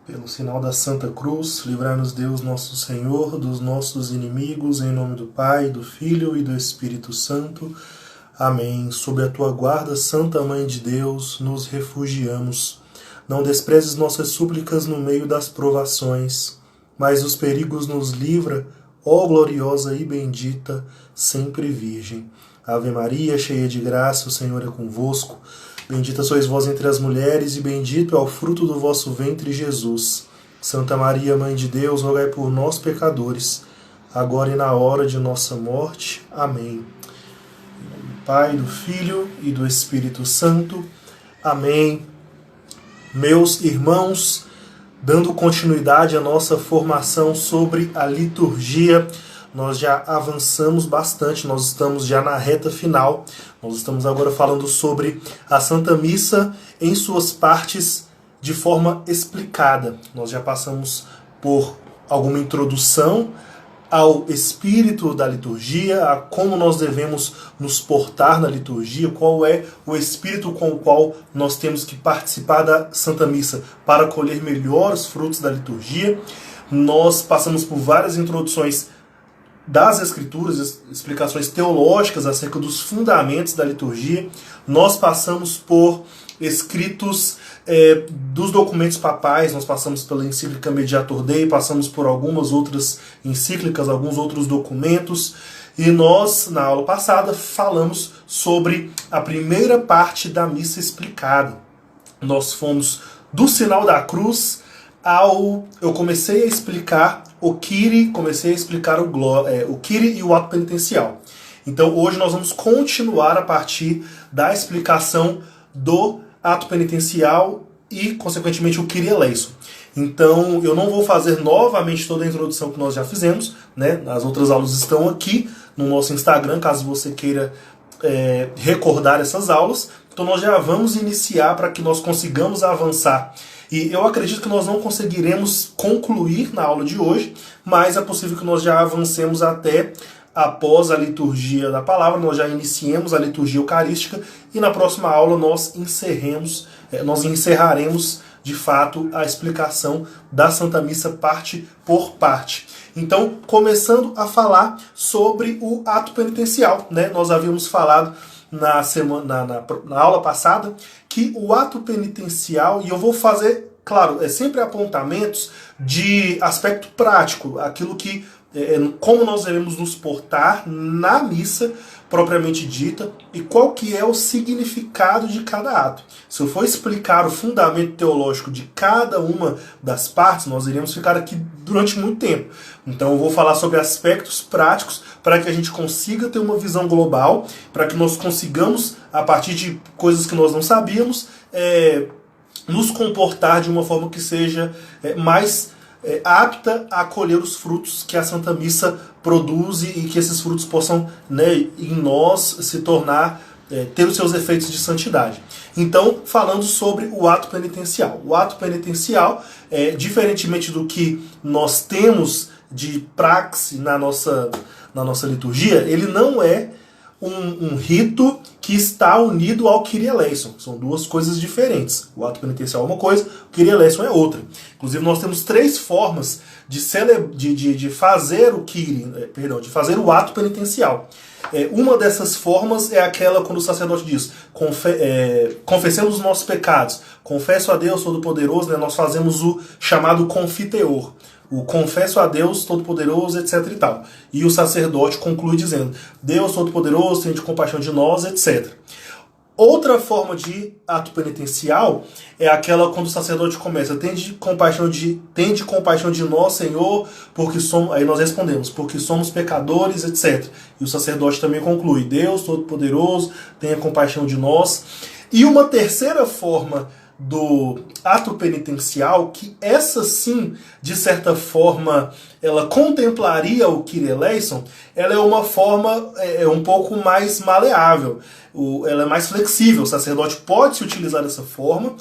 Pelo sinal da Santa Cruz, livrai-nos Deus nosso Senhor dos nossos inimigos, em nome do Pai, do Filho e do Espírito Santo. Amém. Sob a tua guarda, Santa Mãe de Deus, nos refugiamos. Não desprezes nossas súplicas no meio das provações, mas os perigos nos livra, ó gloriosa e bendita, sempre Virgem. Ave Maria, cheia de graça, o Senhor é convosco. Bendita sois vós entre as mulheres, e bendito é o fruto do vosso ventre, Jesus. Santa Maria, Mãe de Deus, rogai por nós, pecadores, agora e na hora de nossa morte. Amém. Em nome do Pai, do Filho e do Espírito Santo. Amém. Meus irmãos, dando continuidade à nossa formação sobre a liturgia, nós já avançamos bastante, nós estamos já na reta final. Nós estamos agora falando sobre a Santa Missa em suas partes de forma explicada. Nós já passamos por alguma introdução ao espírito da liturgia, a como nós devemos nos portar na liturgia, qual é o espírito com o qual nós temos que participar da Santa Missa para colher melhor os frutos da liturgia. Nós passamos por várias introduções das Escrituras, explicações teológicas acerca dos fundamentos da liturgia. Nós passamos por escritos dos documentos papais, nós passamos pela encíclica Mediator Dei, passamos por algumas outras encíclicas, alguns outros documentos, e nós, na aula passada, falamos sobre a primeira parte da missa explicada. Nós fomos do sinal da cruz eu comecei a explicar o Kyrie, comecei a explicar o Kyrie e o ato penitencial. Então hoje nós vamos continuar a partir da explicação do ato penitencial e, consequentemente, o Kyrie eleison. Então eu não vou fazer novamente toda a introdução que nós já fizemos, né? As outras aulas estão aqui no nosso Instagram, caso você queira recordar essas aulas. Então nós já vamos iniciar para que nós consigamos avançar. E eu acredito que nós não conseguiremos concluir na aula de hoje, mas é possível que nós já avancemos até após a liturgia da palavra, nós já iniciemos a liturgia eucarística e na próxima aula nós encerraremos de fato a explicação da Santa Missa parte por parte. Então, começando a falar sobre o ato penitencial, né? Nós havíamos falado na aula passada que o ato penitencial, e eu vou fazer, claro, sempre apontamentos de aspecto prático, aquilo que como nós devemos nos portar na missa propriamente dita e qual que é o significado de cada ato. Se eu for explicar o fundamento teológico de cada uma das partes, nós iremos ficar aqui durante muito tempo. Então eu vou falar sobre aspectos práticos para que a gente consiga ter uma visão global, para que nós consigamos, a partir de coisas que nós não sabíamos, nos comportar de uma forma que seja mais apta a colher os frutos que a Santa Missa produz e que esses frutos possam, né, em nós se tornar, ter os seus efeitos de santidade. Então, falando sobre o ato penitencial. O ato penitencial, diferentemente do que nós temos de praxe na nossa liturgia, ele não é um rito que está unido ao Kyrie eleison. São duas coisas diferentes. O ato penitencial é uma coisa, o Kyrie eleison é outra. Inclusive, nós temos três formas de fazer o Kyrie, de fazer o ato penitencial. Uma dessas formas é aquela quando o sacerdote diz: confessemos os nossos pecados, confesso a Deus Todo-Poderoso, né? Nós fazemos o chamado confiteor. O confesso a Deus Todo-Poderoso, etc e tal. E o sacerdote conclui dizendo: Deus Todo-Poderoso, tenha compaixão de nós, etc. Outra forma de ato penitencial é aquela quando o sacerdote começa: tende compaixão de nós, Senhor, porque somos... Aí nós respondemos: porque somos pecadores, etc. E o sacerdote também conclui: Deus Todo-Poderoso, tenha compaixão de nós. E uma terceira forma do ato penitencial, que essa sim, de certa forma, ela contemplaria o Kyrie eleison, ela é uma forma um pouco mais maleável, ela é mais flexível, o sacerdote pode se utilizar dessa forma,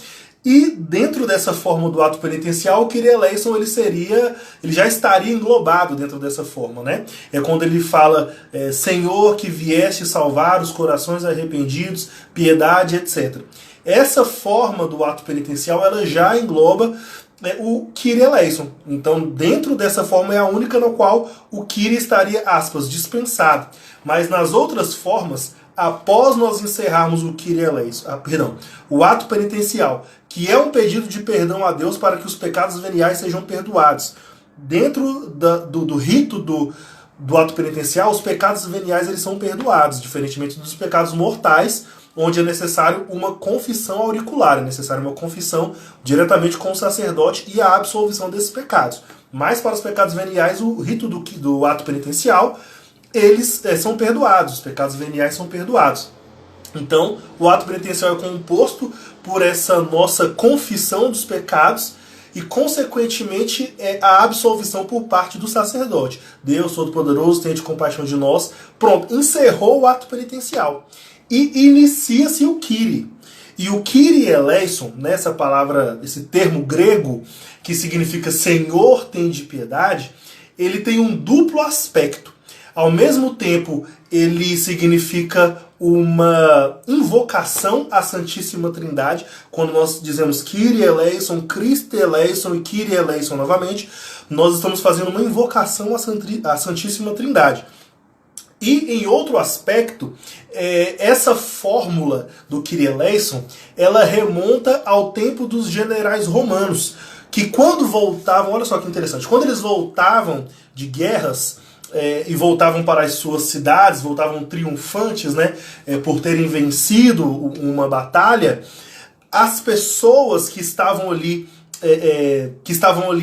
e dentro dessa forma do ato penitencial, o Kyrie eleison ele já estaria englobado dentro dessa forma, né? É quando ele fala: Senhor, que vieste salvar os corações arrependidos, piedade, etc. Essa forma do ato penitencial, ela já engloba o Kyrie eleison. Então, dentro dessa forma, é a única na qual o Kyrie estaria, aspas, dispensado. Mas nas outras formas, após nós encerrarmos o Kyrie eleison, o ato penitencial, que é um pedido de perdão a Deus para que os pecados veniais sejam perdoados. Dentro do rito do ato penitencial, os pecados veniais eles são perdoados, diferentemente dos pecados mortais, onde é necessário uma confissão auricular, é necessário uma confissão diretamente com o sacerdote e a absolvição desses pecados. Mas para os pecados veniais, o rito do ato penitencial, eles são perdoados, os pecados veniais são perdoados. Então, o ato penitencial é composto por essa nossa confissão dos pecados e, consequentemente, a absolvição por parte do sacerdote. Deus Todo-Poderoso, tenha compaixão de nós. Pronto, encerrou o ato penitencial. E inicia-se o Kyrie. E o Kyrie eleison, nessa palavra, esse termo grego, que significa Senhor, tende piedade, ele tem um duplo aspecto. Ao mesmo tempo, ele significa uma invocação à Santíssima Trindade. Quando nós dizemos Kyrie eleison, Christe eleison e Kyrie eleison novamente, nós estamos fazendo uma invocação à Santíssima Trindade. E em outro aspecto, essa fórmula do Kyrie eleison, ela remonta ao tempo dos generais romanos, que quando voltavam, olha só que interessante, quando eles voltavam de guerras, e voltavam para as suas cidades, voltavam triunfantes, né, por terem vencido uma batalha, as pessoas que estavam ali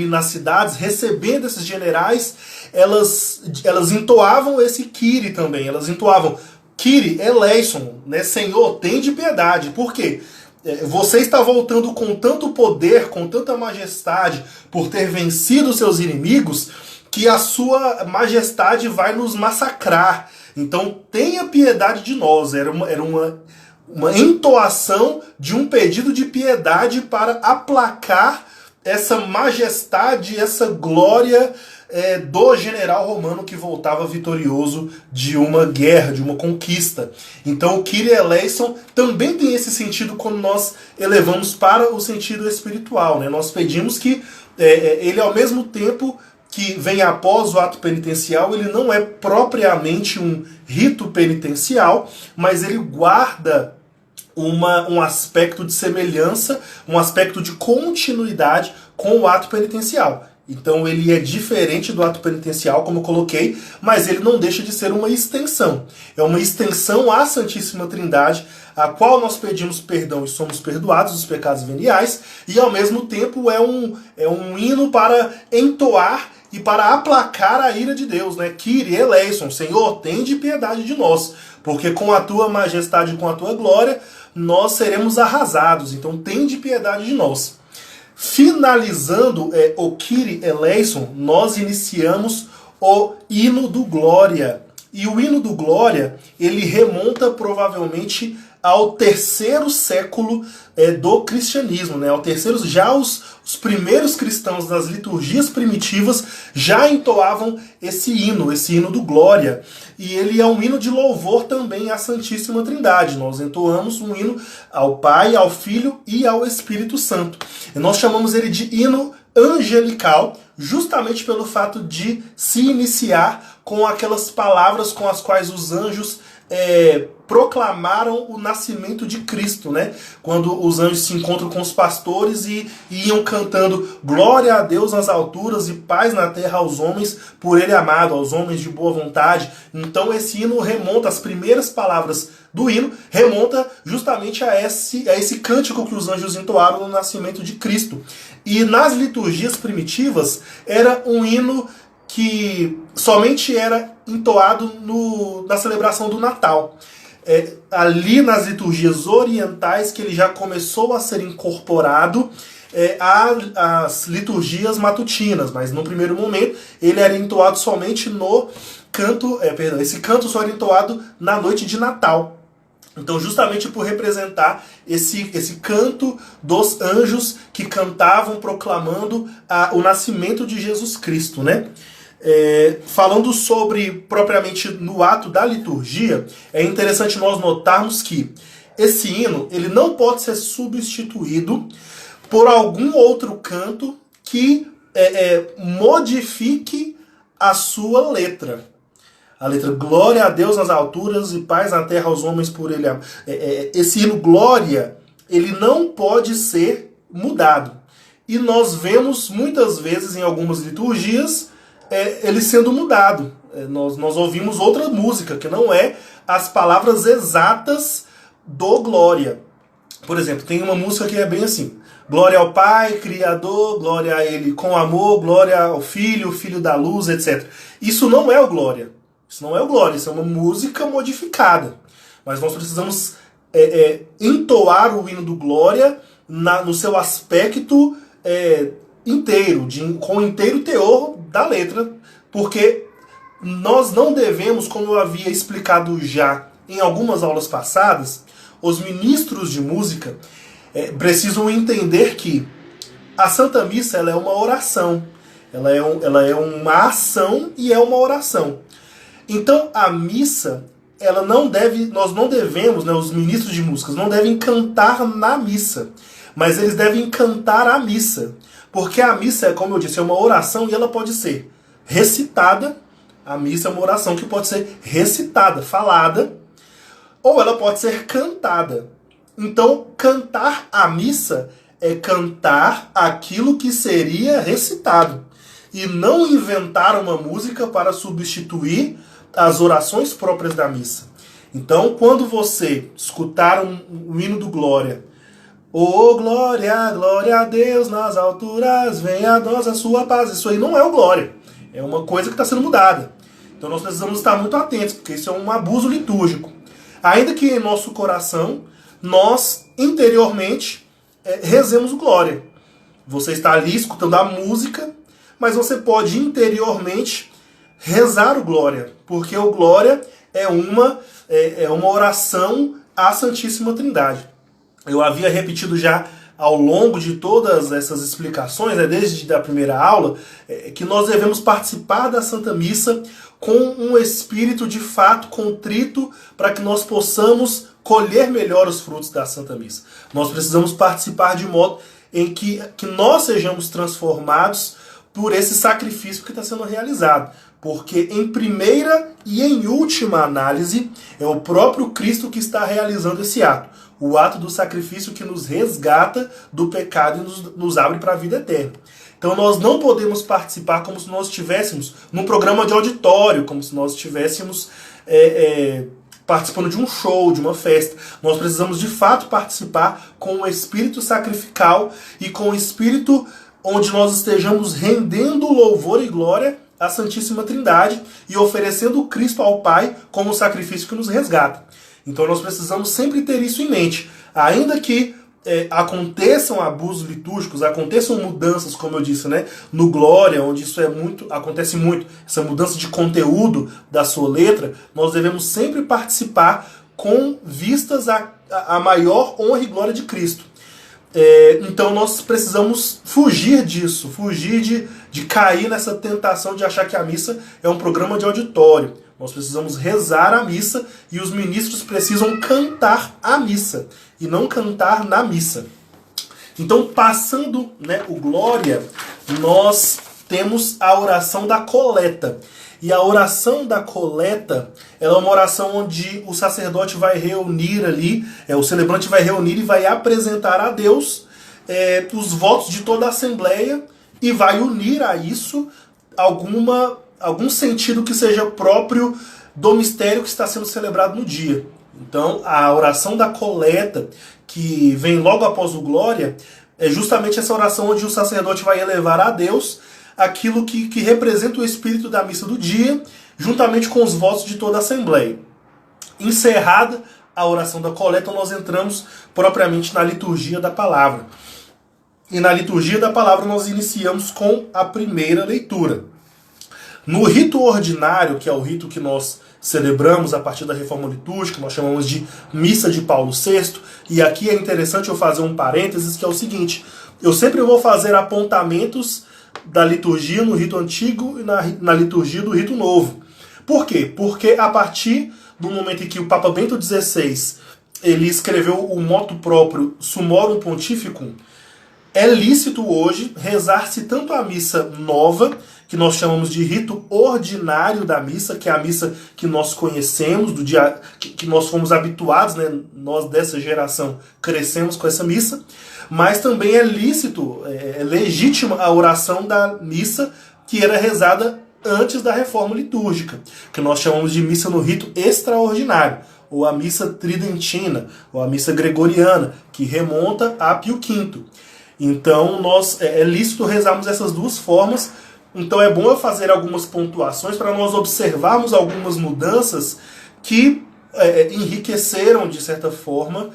nas cidades, recebendo esses generais, elas entoavam esse Kyrie também, elas entoavam Kyrie eleison, né, Senhor, tende piedade. Por quê? Você está voltando com tanto poder, com tanta majestade, por ter vencido seus inimigos, que a sua majestade vai nos massacrar. Então tenha piedade de nós. Era uma entoação de um pedido de piedade para aplacar essa majestade, essa glória do general romano que voltava vitorioso de uma guerra, de uma conquista. Então o Kyrie eleison também tem esse sentido quando nós elevamos para o sentido espiritual, né? Nós pedimos que ele, ao mesmo tempo que vem após o ato penitencial, ele não é propriamente um rito penitencial, mas ele guarda um aspecto de semelhança, um aspecto de continuidade com o ato penitencial. Então ele é diferente do ato penitencial, como eu coloquei, mas ele não deixa de ser uma extensão. É uma extensão à Santíssima Trindade, a qual nós pedimos perdão e somos perdoados dos pecados veniais, e ao mesmo tempo é um hino para entoar e para aplacar a ira de Deus, né? Kyrie eleison, Senhor, tende piedade de nós, porque com a tua majestade e com a tua glória, nós seremos arrasados, então tende piedade de nós. Finalizando o Kyrie eleison, nós iniciamos o hino do Glória. E o hino do Glória, ele remonta provavelmente ao 3º século do cristianismo, né? Ao terceiro, já os primeiros cristãos das liturgias primitivas já entoavam esse hino do Glória. E ele é um hino de louvor também à Santíssima Trindade. Nós entoamos um hino ao Pai, ao Filho e ao Espírito Santo. E nós chamamos ele de hino angelical, justamente pelo fato de se iniciar com aquelas palavras com as quais os anjos proclamaram o nascimento de Cristo, né? Quando os anjos se encontram com os pastores e iam cantando glória a Deus nas alturas e paz na terra aos homens por ele amado, aos homens de boa vontade. Então esse hino remonta, as primeiras palavras do hino remonta justamente a esse cântico que os anjos entoaram no nascimento de Cristo. E nas liturgias primitivas era um hino que somente era entoado na celebração do Natal. Ali nas liturgias orientais que ele já começou a ser incorporado às liturgias matutinas, mas no primeiro momento ele era entoado somente no canto, esse canto só era entoado na noite de Natal. Então, justamente por representar esse canto dos anjos que cantavam proclamando o nascimento de Jesus Cristo, né? Falando sobre, propriamente, no ato da liturgia, é interessante nós notarmos que esse hino ele não pode ser substituído por algum outro canto que modifique a sua letra. A letra glória a Deus nas alturas e paz na terra aos homens por ele. Esse hino glória, ele não pode ser mudado. E nós vemos muitas vezes em algumas liturgias ele sendo mudado. Nós ouvimos outra música que não é as palavras exatas do glória. Por exemplo, tem uma música que é bem assim: glória ao Pai, Criador, glória a Ele com amor, glória ao Filho, Filho da luz, etc. Isso não é o glória. Isso não é o glória, isso é uma música modificada. Mas nós precisamos entoar o hino do glória no seu aspecto inteiro, com o inteiro teor da letra, porque nós não devemos, como eu havia explicado já em algumas aulas passadas, os ministros de música precisam entender que a Santa Missa ela é uma oração, ela é uma ação e é uma oração. Então a missa, nós não devemos, os ministros de músicas não devem cantar na missa, mas eles devem cantar a missa, porque a missa, como eu disse, é uma oração e ela pode ser recitada. A missa é uma oração que pode ser recitada, falada, ou ela pode ser cantada. Então, cantar a missa é cantar aquilo que seria recitado. E não inventar uma música para substituir as orações próprias da missa. Então, quando você escutar um hino do glória, oh, glória, glória a Deus nas alturas, venha a nós a sua paz. Isso aí não é o glória. É uma coisa que está sendo mudada. Então nós precisamos estar muito atentos, porque isso é um abuso litúrgico. Ainda que em nosso coração, nós interiormente rezemos o glória. Você está ali escutando a música, mas você pode interiormente rezar o glória, porque o glória é uma oração à Santíssima Trindade. Eu havia repetido já ao longo de todas essas explicações, desde a primeira aula, que nós devemos participar da Santa Missa com um espírito de fato contrito, para que nós possamos colher melhor os frutos da Santa Missa. Nós precisamos participar de modo em que nós sejamos transformados por esse sacrifício que está sendo realizado. Porque em primeira e em última análise, é o próprio Cristo que está realizando esse ato. O ato do sacrifício que nos resgata do pecado e nos abre para a vida eterna. Então nós não podemos participar como se nós estivéssemos num programa de auditório, como se nós estivéssemos participando de um show, de uma festa. Nós precisamos de fato participar com o espírito sacrificial e com o espírito onde nós estejamos rendendo louvor e glória à Santíssima Trindade e oferecendo Cristo ao Pai como sacrifício que nos resgata. Então nós precisamos sempre ter isso em mente. Ainda que aconteçam abusos litúrgicos, aconteçam mudanças, como eu disse, no Glória, onde isso acontece muito, essa mudança de conteúdo da sua letra, nós devemos sempre participar com vistas à maior honra e glória de Cristo. Então nós precisamos fugir disso, fugir de cair nessa tentação de achar que a missa é um programa de auditório. Nós precisamos rezar a missa e os ministros precisam cantar a missa e não cantar na missa. Então, passando o Glória, nós temos a oração da coleta. E a oração da coleta, ela é uma oração onde o sacerdote vai reunir ali, o celebrante vai reunir e vai apresentar a Deus os votos de toda a Assembleia e vai unir a isso algum sentido que seja próprio do mistério que está sendo celebrado no dia. Então, a oração da coleta, que vem logo após o Glória, é justamente essa oração onde o sacerdote vai elevar a Deus aquilo que representa o espírito da missa do dia, juntamente com os votos de toda a Assembleia. Encerrada a oração da coleta, nós entramos propriamente na liturgia da palavra. E na liturgia da palavra nós iniciamos com a primeira leitura. No rito ordinário, que é o rito que nós celebramos a partir da reforma litúrgica, nós chamamos de Missa de Paulo VI, e aqui é interessante eu fazer um parênteses, que é o seguinte: eu sempre vou fazer apontamentos da liturgia no rito antigo e na liturgia do rito novo. Por quê? Porque a partir do momento em que o Papa Bento XVI ele escreveu o motu próprio Summorum Pontificum, É lícito hoje rezar-se tanto a missa nova, que nós chamamos de rito ordinário da missa, que é a missa que nós conhecemos, do dia que nós fomos habituados, né? Nós dessa geração crescemos com essa missa, mas também é lícito, é legítima a oração da missa que era rezada antes da reforma litúrgica, que nós chamamos de missa no rito extraordinário, ou a missa tridentina, ou a missa gregoriana, que remonta a Pio V. Então é lícito rezarmos essas duas formas. Então é bom eu fazer algumas pontuações para nós observarmos algumas mudanças que enriqueceram, de certa forma,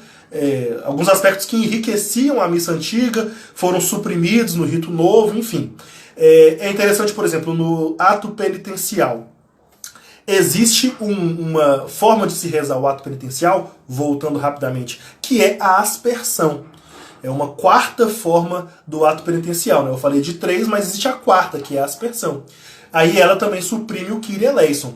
alguns aspectos que enriqueciam a missa antiga, foram suprimidos no rito novo, enfim. É interessante, por exemplo, no ato penitencial. Existe uma forma de se rezar o ato penitencial, voltando rapidamente, que é a aspersão. É uma quarta forma do ato penitencial, né? Eu falei de 3, mas existe a quarta, que é a aspersão. Aí ela também suprime o Kyrie eleison.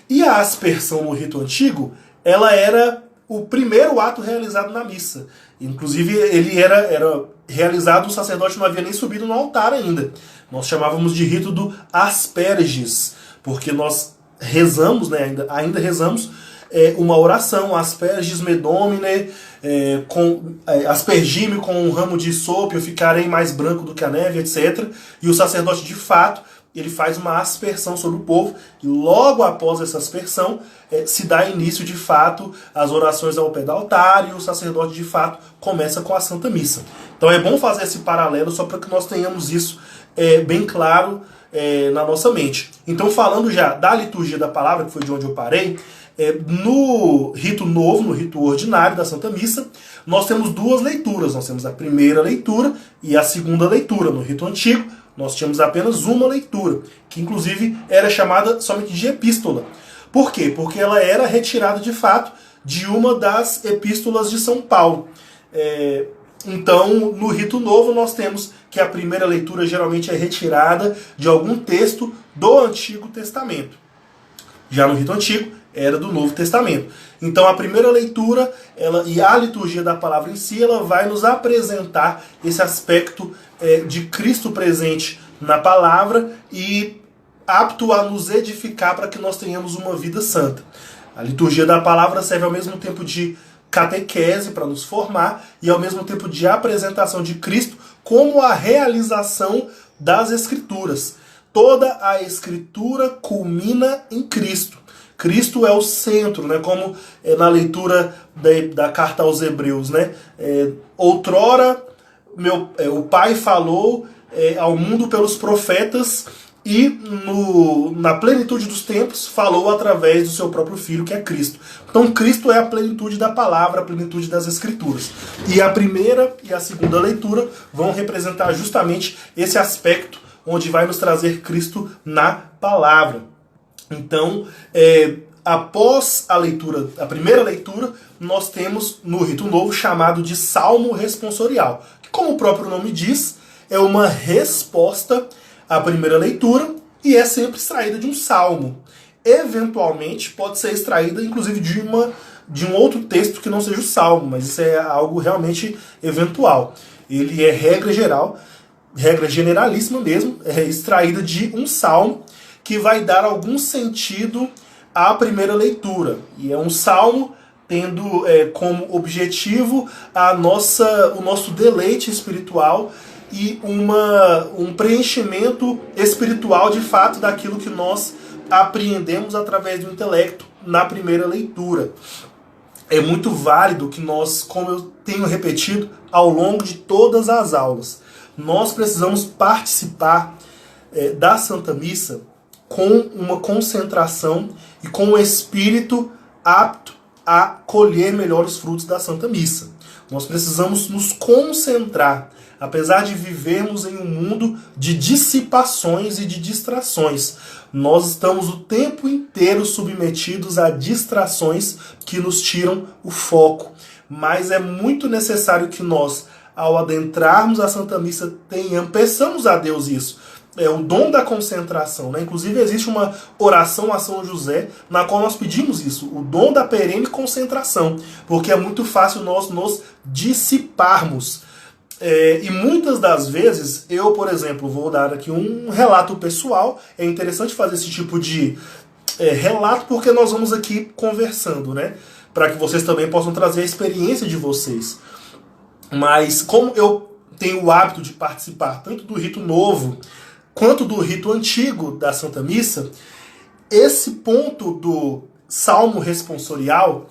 E a aspersão no rito antigo, ela era o primeiro ato realizado na missa. Inclusive, ele era realizado, o sacerdote não havia nem subido no altar ainda. Nós chamávamos de rito do asperges, porque nós rezamos, né, ainda rezamos uma oração, asperges me domine, aspergime com um ramo de hisopo, eu ficarei mais branco do que a neve, etc. E o sacerdote, de fato, ele faz uma aspersão sobre o povo, e logo após essa aspersão se dá início, de fato, às orações ao pé do altar, e o sacerdote, de fato, começa com a Santa Missa. Então é bom fazer esse paralelo, só para que nós tenhamos isso bem claro na nossa mente. Então, falando já da liturgia da palavra, que foi de onde eu parei, no rito novo, no rito ordinário da Santa Missa, nós temos duas leituras. Nós temos a primeira leitura e a segunda leitura. No rito antigo, nós tínhamos apenas uma leitura, que inclusive era chamada somente de epístola. Por quê? Porque ela era retirada, de fato, de uma das epístolas de São Paulo. Então, no rito novo, nós temos que a primeira leitura geralmente é retirada de algum texto do Antigo Testamento. Já no rito antigo, era do Novo Testamento. Então, a primeira leitura e a liturgia da palavra em si, ela vai nos apresentar esse aspecto de Cristo presente na palavra e apto a nos edificar para que nós tenhamos uma vida santa. A liturgia da palavra serve ao mesmo tempo de catequese para nos formar e ao mesmo tempo de apresentação de Cristo como a realização das Escrituras. Toda a Escritura culmina em Cristo. Cristo é o centro, né? Como na leitura da carta aos Hebreus, né? Outrora o Pai falou ao mundo pelos profetas e na plenitude dos tempos falou através do seu próprio Filho, que é Cristo. Então Cristo é a plenitude da palavra, a plenitude das Escrituras. E a primeira e a segunda leitura vão representar justamente esse aspecto onde vai nos trazer Cristo na palavra. Então, após a primeira leitura, nós temos no rito novo chamado de salmo responsorial, que, como o próprio nome diz, é uma resposta à primeira leitura e é sempre extraída de um salmo. Eventualmente pode ser extraída, inclusive, de um outro texto que não seja o salmo, mas isso é algo realmente eventual. Ele é regra geral, regra generalíssima mesmo, é extraída de um salmo que vai dar algum sentido à primeira leitura. E é um salmo tendo como objetivo o nosso deleite espiritual e um preenchimento espiritual, de fato, daquilo que nós apreendemos através do intelecto na primeira leitura. É muito válido que nós, como eu tenho repetido ao longo de todas as aulas, nós precisamos participar da Santa Missa com uma concentração e com um espírito apto a colher melhor os frutos da Santa Missa. Nós precisamos nos concentrar, apesar de vivermos em um mundo de dissipações e de distrações. Nós estamos o tempo inteiro submetidos a distrações que nos tiram o foco. Mas é muito necessário que nós, ao adentrarmos a Santa Missa, peçamos a Deus isso. É o dom da concentração, né? Inclusive existe uma oração a São José na qual nós pedimos isso, o dom da perene concentração, porque é muito fácil nós nos dissiparmos. E muitas das vezes, eu, por exemplo, vou dar aqui um relato pessoal. É interessante fazer esse tipo de relato porque nós vamos aqui conversando, né? Para que vocês também possam trazer a experiência de vocês. Mas como eu tenho o hábito de participar tanto do rito novo quanto do rito antigo da Santa Missa, esse ponto do salmo responsorial,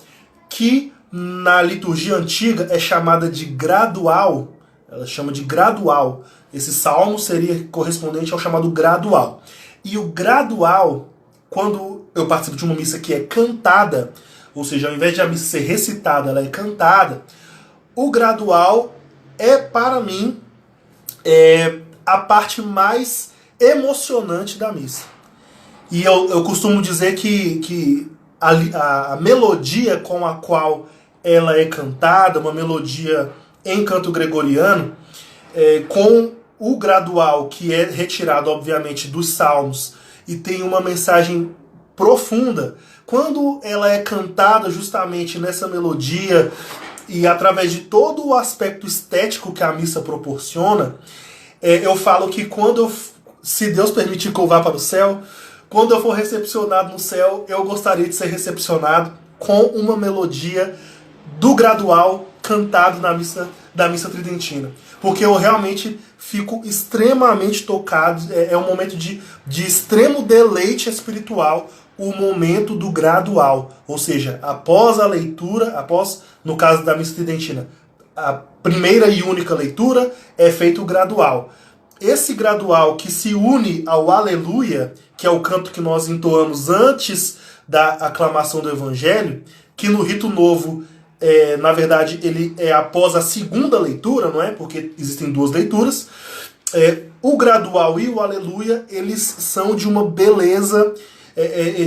que na liturgia antiga é chamada de gradual, ela chama de gradual. Esse salmo seria correspondente ao chamado gradual. E o gradual, quando eu participo de uma missa que é cantada, ou seja, ao invés de a missa ser recitada, ela é cantada, o gradual é, para mim, a parte mais emocionante da missa. E eu costumo dizer que a melodia com a qual ela é cantada, uma melodia em canto gregoriano, com o gradual, que é retirado, obviamente, dos salmos, e tem uma mensagem profunda, quando ela é cantada justamente nessa melodia, e através de todo o aspecto estético que a missa proporciona, eu falo que se Deus permitir que eu vá para o céu, quando eu for recepcionado no céu, eu gostaria de ser recepcionado com uma melodia do gradual cantado da missa tridentina. Porque eu realmente fico extremamente tocado, é um momento de extremo deleite espiritual, o momento do gradual. Ou seja, após a leitura, no caso da missa tridentina, a primeira e única leitura é feito o gradual. Esse gradual que se une ao Aleluia, que é o canto que nós entoamos antes da aclamação do Evangelho, que no rito novo, na verdade, ele é após a segunda leitura, não é? Porque existem duas leituras. O gradual e o Aleluia, eles são de uma beleza,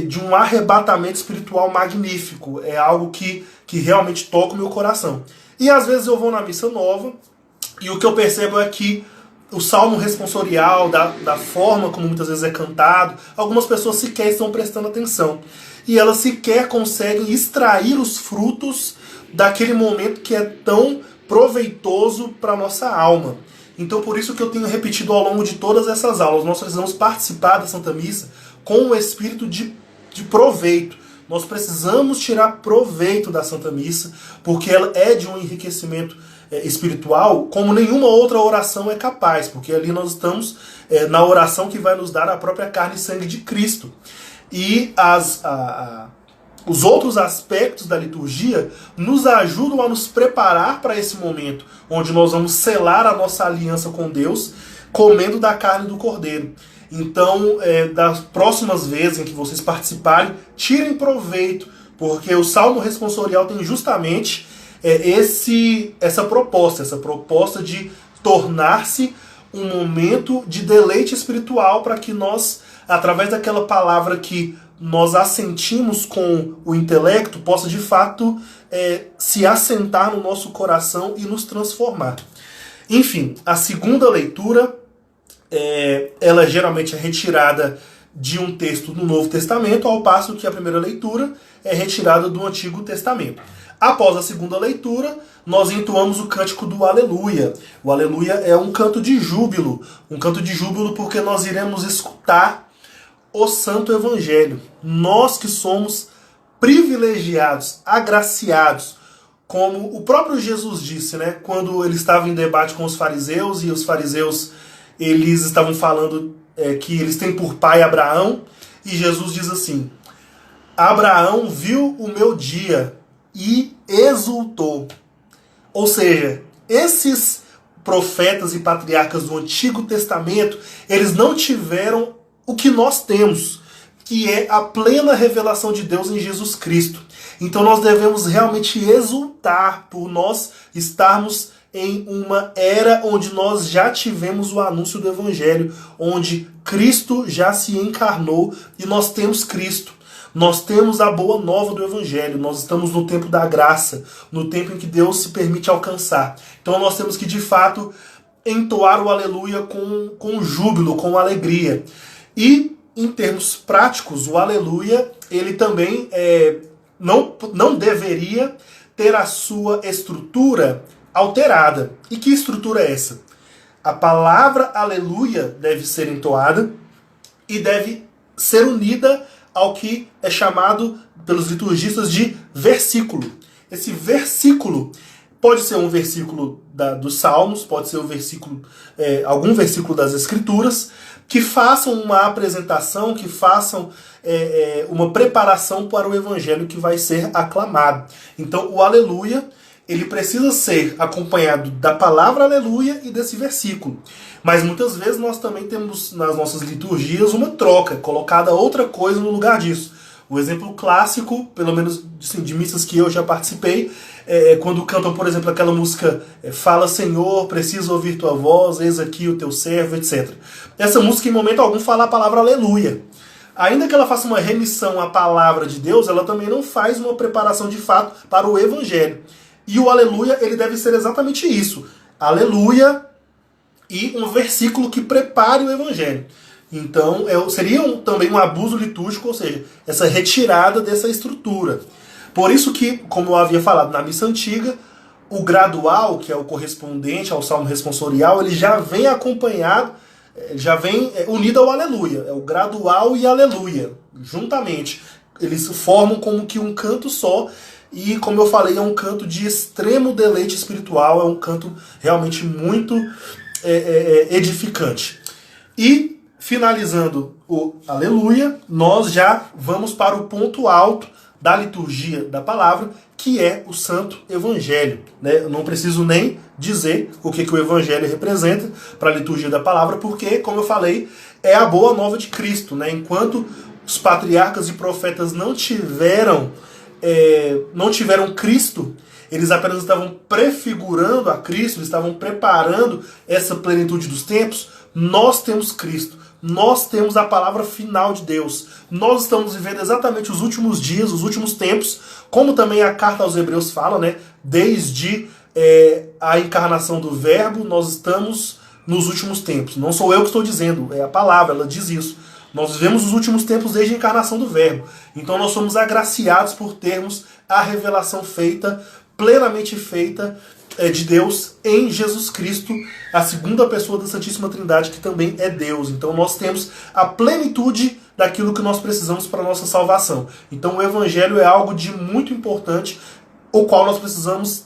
de um arrebatamento espiritual magnífico. É algo que realmente toca o meu coração. E às vezes eu vou na missa nova e o que eu percebo é que o salmo responsorial, da forma como muitas vezes é cantado, algumas pessoas sequer estão prestando atenção. E elas sequer conseguem extrair os frutos daquele momento que é tão proveitoso para a nossa alma. Então por isso que eu tenho repetido ao longo de todas essas aulas, nós precisamos participar da Santa Missa com o espírito de proveito. Nós precisamos tirar proveito da Santa Missa, porque ela é de um enriquecimento espiritual como nenhuma outra oração é capaz, porque ali nós estamos na oração que vai nos dar a própria carne e sangue de Cristo. E os outros aspectos da liturgia nos ajudam a nos preparar para esse momento, onde nós vamos selar a nossa aliança com Deus, comendo da carne do Cordeiro. Então, das próximas vezes em que vocês participarem, tirem proveito, porque o Salmo Responsorial tem justamente essa proposta de tornar-se um momento de deleite espiritual para que nós, através daquela palavra que nós assentimos com o intelecto, possa de fato se assentar no nosso coração e nos transformar. Enfim, a segunda leitura, ela geralmente é retirada de um texto do Novo Testamento, ao passo que a primeira leitura é retirada do Antigo Testamento. Após a segunda leitura, nós entoamos o cântico do Aleluia. O Aleluia é um canto de júbilo porque nós iremos escutar o Santo Evangelho. Nós que somos privilegiados, agraciados, como o próprio Jesus disse, né? Quando ele estava em debate com os fariseus, e os fariseus eles estavam falando que eles têm por pai Abraão, e Jesus diz assim: Abraão viu o meu dia e exultou. Ou seja, esses profetas e patriarcas do Antigo Testamento, eles não tiveram o que nós temos, que é a plena revelação de Deus em Jesus Cristo. Então nós devemos realmente exultar por nós estarmos em uma era onde nós já tivemos o anúncio do Evangelho, onde Cristo já se encarnou e nós temos Cristo. Nós temos a boa nova do Evangelho, nós estamos no tempo da graça, no tempo em que Deus se permite alcançar. Então nós temos que, de fato, entoar o Aleluia com júbilo, com alegria. E, em termos práticos, o Aleluia, ele também não deveria ter a sua estrutura alterada. E que estrutura é essa? A palavra aleluia deve ser entoada e deve ser unida ao que é chamado pelos liturgistas de versículo. Esse versículo pode ser um versículo dos Salmos, pode ser um versículo, algum versículo das Escrituras, que façam uma apresentação, que façam uma preparação para o evangelho que vai ser aclamado. Então, o aleluia, ele precisa ser acompanhado da palavra aleluia e desse versículo. Mas muitas vezes nós também temos nas nossas liturgias uma troca, colocada outra coisa no lugar disso. O exemplo clássico, pelo menos assim, de missas que eu já participei, quando cantam, por exemplo, aquela música Fala Senhor, preciso ouvir tua voz, eis aqui o teu servo, etc. Essa música em momento algum fala a palavra aleluia. Ainda que ela faça uma remissão à palavra de Deus, ela também não faz uma preparação de fato para o evangelho. E o aleluia, ele deve ser exatamente isso. Aleluia e um versículo que prepare o evangelho. Então, seria também um abuso litúrgico, ou seja, essa retirada dessa estrutura. Por isso que, como eu havia falado na missa antiga, o gradual, que é o correspondente ao salmo responsorial, ele já vem acompanhado, já vem unido ao aleluia. É o gradual e aleluia, juntamente. Eles formam como que um canto só, e como eu falei, é um canto de extremo deleite espiritual, é um canto realmente muito edificante. E, finalizando o aleluia, nós já vamos para o ponto alto da liturgia da palavra, que é o Santo Evangelho. Eu não preciso nem dizer o que o Evangelho representa para a liturgia da palavra, porque, como eu falei, é a boa nova de Cristo. Enquanto os patriarcas e profetas não tiveram Cristo, eles apenas estavam prefigurando a Cristo, eles estavam preparando essa plenitude dos tempos. Nós temos Cristo, nós temos a palavra final de Deus, nós estamos vivendo exatamente os últimos dias, os últimos tempos, como também a carta aos Hebreus fala, desde a encarnação do Verbo, nós estamos nos últimos tempos. Não sou eu que estou dizendo, é a palavra, ela diz isso. Nós vivemos os últimos tempos desde a encarnação do Verbo. Então nós somos agraciados por termos a revelação plenamente feita de Deus em Jesus Cristo, a segunda pessoa da Santíssima Trindade, que também é Deus. Então nós temos a plenitude daquilo que nós precisamos para a nossa salvação. Então o Evangelho é algo de muito importante, o qual nós precisamos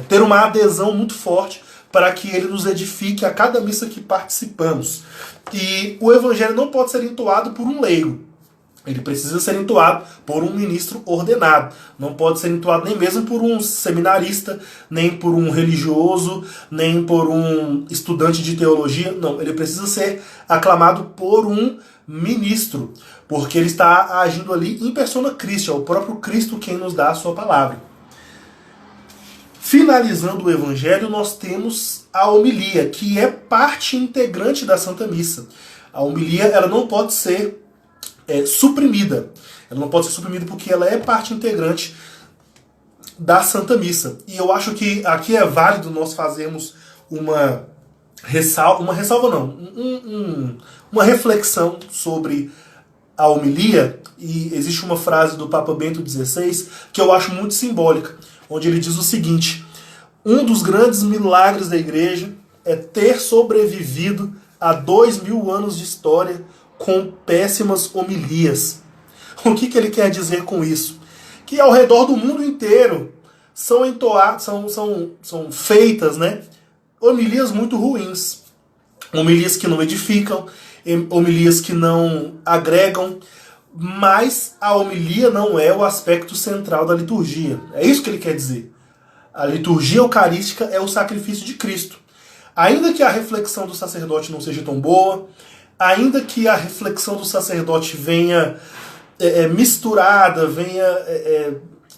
ter uma adesão muito forte para que ele nos edifique a cada missa que participamos. E o Evangelho não pode ser entoado por um leigo. Ele precisa ser entoado por um ministro ordenado. Não pode ser entoado nem mesmo por um seminarista, nem por um religioso, nem por um estudante de teologia. Não, ele precisa ser aclamado por um ministro, porque ele está agindo ali em persona Christi, é o próprio Cristo quem nos dá a sua palavra. Finalizando o Evangelho, nós temos a homilia, que é parte integrante da Santa Missa. A homilia, ela não pode ser suprimida. Ela não pode ser suprimida porque ela é parte integrante da Santa Missa. E eu acho que aqui é válido nós fazermos uma reflexão sobre a homilia. E existe uma frase do Papa Bento XVI que eu acho muito simbólica, onde ele diz o seguinte: um dos grandes milagres da Igreja é ter sobrevivido a 2000 anos de história com péssimas homilias. O que ele quer dizer com isso? Que ao redor do mundo inteiro são feitas, homilias muito ruins. Homilias que não edificam, homilias que não agregam, mas a homilia não é o aspecto central da liturgia. É isso que ele quer dizer. A liturgia eucarística é o sacrifício de Cristo. Ainda que a reflexão do sacerdote não seja tão boa, ainda que a reflexão do sacerdote venha misturada, venha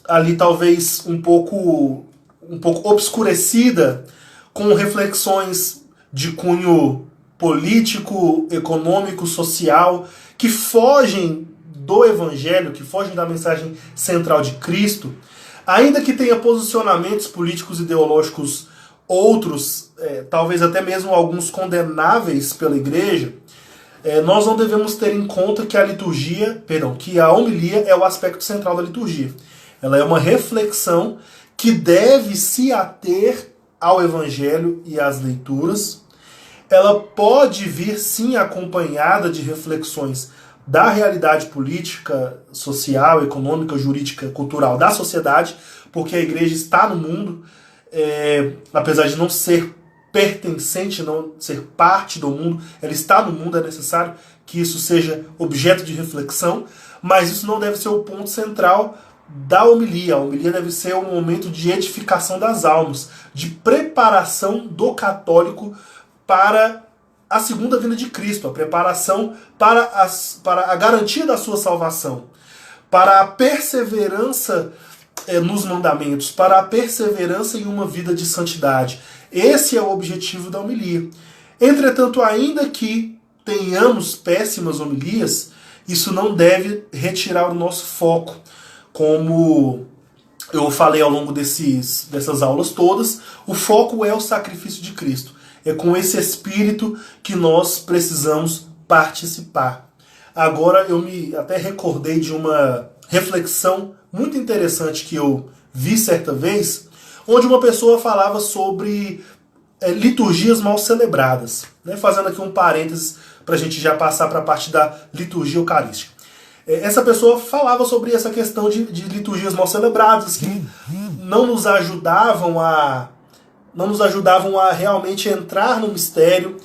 ali talvez um pouco obscurecida com reflexões de cunho político, econômico, social, que fogem do Evangelho, que fogem da mensagem central de Cristo, ainda que tenha posicionamentos políticos e ideológicos outros, talvez até mesmo alguns condenáveis pela Igreja, nós não devemos ter em conta que a homilia é o aspecto central da liturgia. Ela é uma reflexão que deve se ater ao Evangelho e às leituras. Ela pode vir, sim, acompanhada de reflexões da realidade política, social, econômica, jurídica, cultural da sociedade, porque a igreja está no mundo, apesar de não ser pertencente, não ser parte do mundo, ela está no mundo, é necessário que isso seja objeto de reflexão, mas isso não deve ser o ponto central da homilia. A homilia deve ser um momento de edificação das almas, de preparação do católico para a segunda vinda de Cristo, a preparação para a garantia da sua salvação, para a perseverança nos mandamentos, para a perseverança em uma vida de santidade. Esse é o objetivo da homilia. Entretanto, ainda que tenhamos péssimas homilias, isso não deve retirar o nosso foco. Como eu falei ao longo dessas aulas todas, o foco é o sacrifício de Cristo. É com esse espírito que nós precisamos participar. Agora eu me até recordei de uma reflexão muito interessante que eu vi certa vez, onde uma pessoa falava sobre liturgias mal celebradas. Né? Fazendo aqui um parênteses para a gente já passar para a parte da liturgia eucarística. Essa pessoa falava sobre essa questão de liturgias mal celebradas, que não nos ajudavam a realmente entrar no mistério,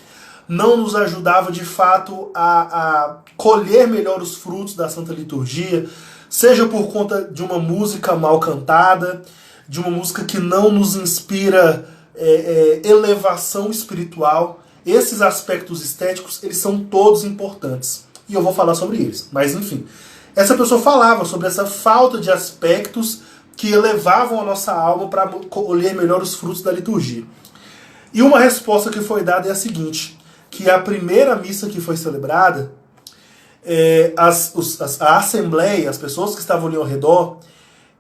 não nos ajudava de fato a colher melhor os frutos da Santa Liturgia, seja por conta de uma música mal cantada, de uma música que não nos inspira elevação espiritual. Esses aspectos estéticos, eles são todos importantes. E eu vou falar sobre eles. Mas enfim, essa pessoa falava sobre essa falta de aspectos que elevavam a nossa alma para colher melhor os frutos da liturgia. E uma resposta que foi dada é a seguinte, que a primeira missa que foi celebrada, a assembleia, as pessoas que estavam ali ao redor,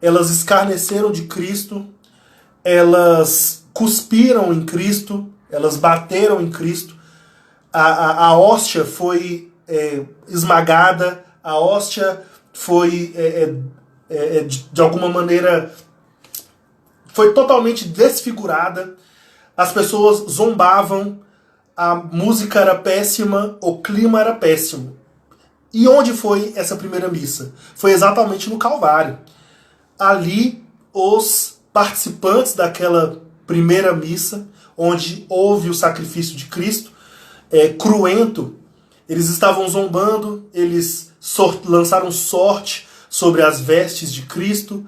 elas escarneceram de Cristo, elas cuspiram em Cristo, elas bateram em Cristo, a hóstia foi esmagada, a hóstia foi de alguma maneira foi totalmente desfigurada, as pessoas zombavam, a música era péssima, o clima era péssimo. E onde foi essa primeira missa? Foi exatamente no Calvário. Ali os participantes daquela primeira missa, onde houve o sacrifício de Cristo, cruento, eles estavam zombando, eles lançaram sorte sobre as vestes de Cristo,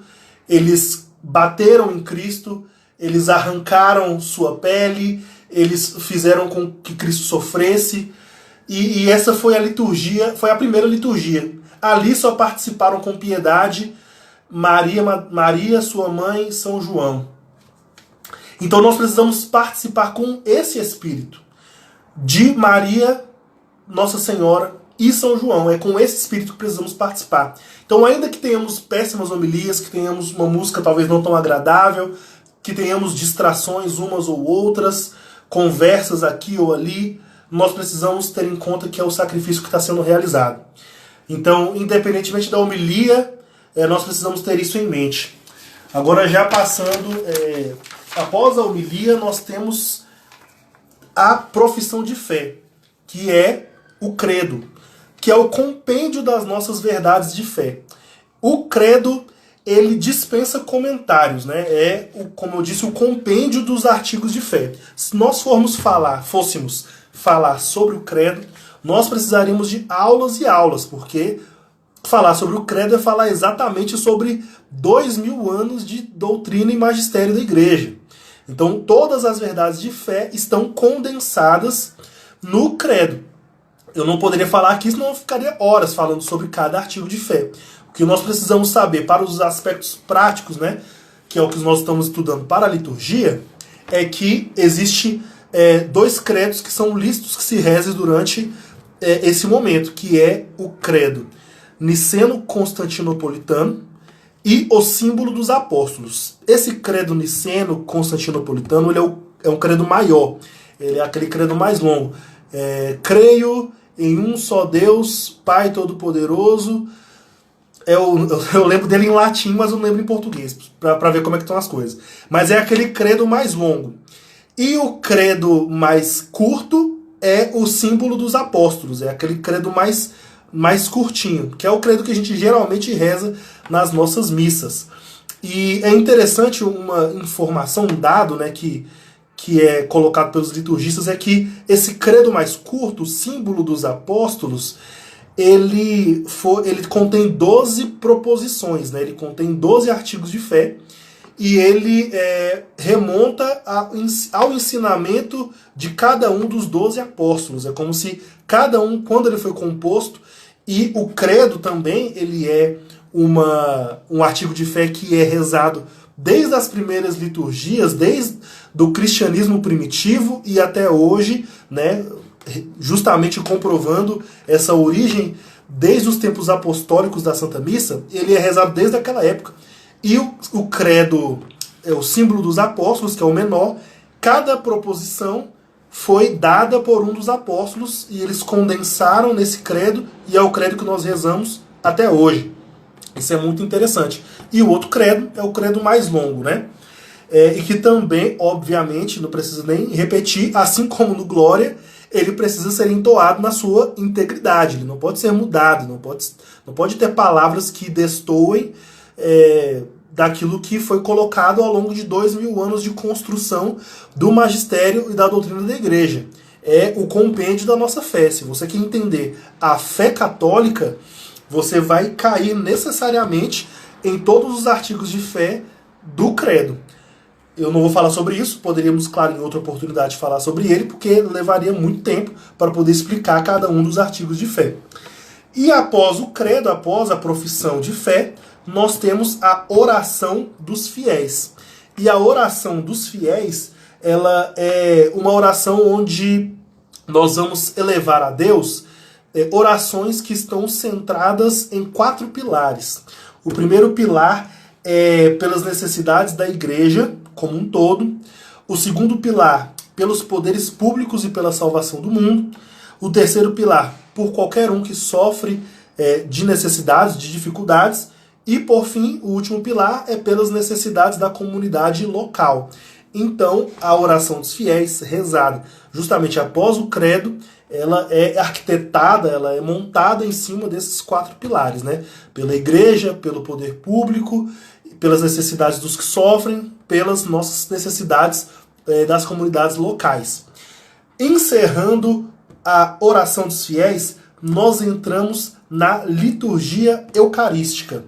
eles bateram em Cristo, eles arrancaram sua pele, eles fizeram com que Cristo sofresse, e essa foi a liturgia, foi a primeira liturgia. Ali só participaram com piedade Maria, sua mãe, São João. Então nós precisamos participar com esse espírito de Maria, Nossa Senhora e São João. É com esse espírito que precisamos participar. Então, ainda que tenhamos péssimas homilias, que tenhamos uma música talvez não tão agradável, que tenhamos distrações umas ou outras, conversas aqui ou ali, nós precisamos ter em conta que é o sacrifício que está sendo realizado. Então, independentemente da homilia, nós precisamos ter isso em mente. Agora, já passando, após a homilia, nós temos a profissão de fé, que é o credo, que é o compêndio das nossas verdades de fé. O credo, ele dispensa comentários, né? Como eu disse, o compêndio dos artigos de fé. Se nós fôssemos falar sobre o credo, nós precisaríamos de aulas e aulas, porque falar sobre o credo é falar exatamente sobre 2000 anos de doutrina e magistério da igreja. Então, todas as verdades de fé estão condensadas no credo. Eu não poderia falar aqui, senão eu ficaria horas falando sobre cada artigo de fé. O que nós precisamos saber para os aspectos práticos, né, que é o que nós estamos estudando para a liturgia, é que existe 2 credos que são lícitos que se rezem durante esse momento, que é o credo niceno-constantinopolitano e o símbolo dos apóstolos. Esse credo niceno-constantinopolitano, ele é um credo maior, ele é aquele credo mais longo. Creio em um só Deus, Pai Todo-Poderoso, Eu lembro dele em latim, mas eu não lembro em português, para ver como é que estão as coisas. Mas é aquele credo mais longo. E o credo mais curto é o símbolo dos apóstolos, é aquele credo mais curtinho, que é o credo que a gente geralmente reza nas nossas missas. E é interessante uma informação, um dado, né, que é colocado pelos liturgistas, é que esse credo mais curto, o símbolo dos apóstolos, ele contém 12 proposições, né? Ele contém 12 artigos de fé, e ele remonta ao ensinamento de cada um dos 12 apóstolos. É como se cada um, quando ele foi composto, e o credo também, ele é um artigo de fé que é rezado desde as primeiras liturgias, desde do cristianismo primitivo e até hoje, né, justamente comprovando essa origem desde os tempos apostólicos da Santa Missa. Ele é rezado desde aquela época. E o credo é o símbolo dos apóstolos, que é o menor. Cada proposição foi dada por um dos apóstolos e eles condensaram nesse credo, e é o credo que nós rezamos até hoje. Isso é muito interessante. E o outro credo é o credo mais longo, né? E que também, obviamente, não precisa nem repetir, assim como no Glória, ele precisa ser entoado na sua integridade. Ele não pode ser mudado, não pode ter palavras que destoem daquilo que foi colocado ao longo de 2000 anos de construção do magistério e da doutrina da igreja. É o compêndio da nossa fé. Se você quer entender a fé católica, você vai cair necessariamente em todos os artigos de fé do credo. Eu não vou falar sobre isso, poderíamos, claro, em outra oportunidade falar sobre ele, porque levaria muito tempo para poder explicar cada um dos artigos de fé. E após o credo, após a profissão de fé, nós temos a oração dos fiéis. E a oração dos fiéis, ela é uma oração onde nós vamos elevar a Deus orações que estão centradas em 4 pilares. O primeiro pilar é pelas necessidades da igreja como um todo. O segundo pilar, pelos poderes públicos e pela salvação do mundo. O terceiro pilar, por qualquer um que sofre de necessidades, de dificuldades. E, por fim, o último pilar é pelas necessidades da comunidade local. Então, a oração dos fiéis, rezada justamente após o credo, ela é arquitetada, ela é montada em cima desses 4 pilares, né? Pela igreja, pelo poder público, pelas necessidades dos que sofrem, pelas nossas necessidades das comunidades locais. Encerrando a oração dos fiéis, nós entramos na liturgia eucarística.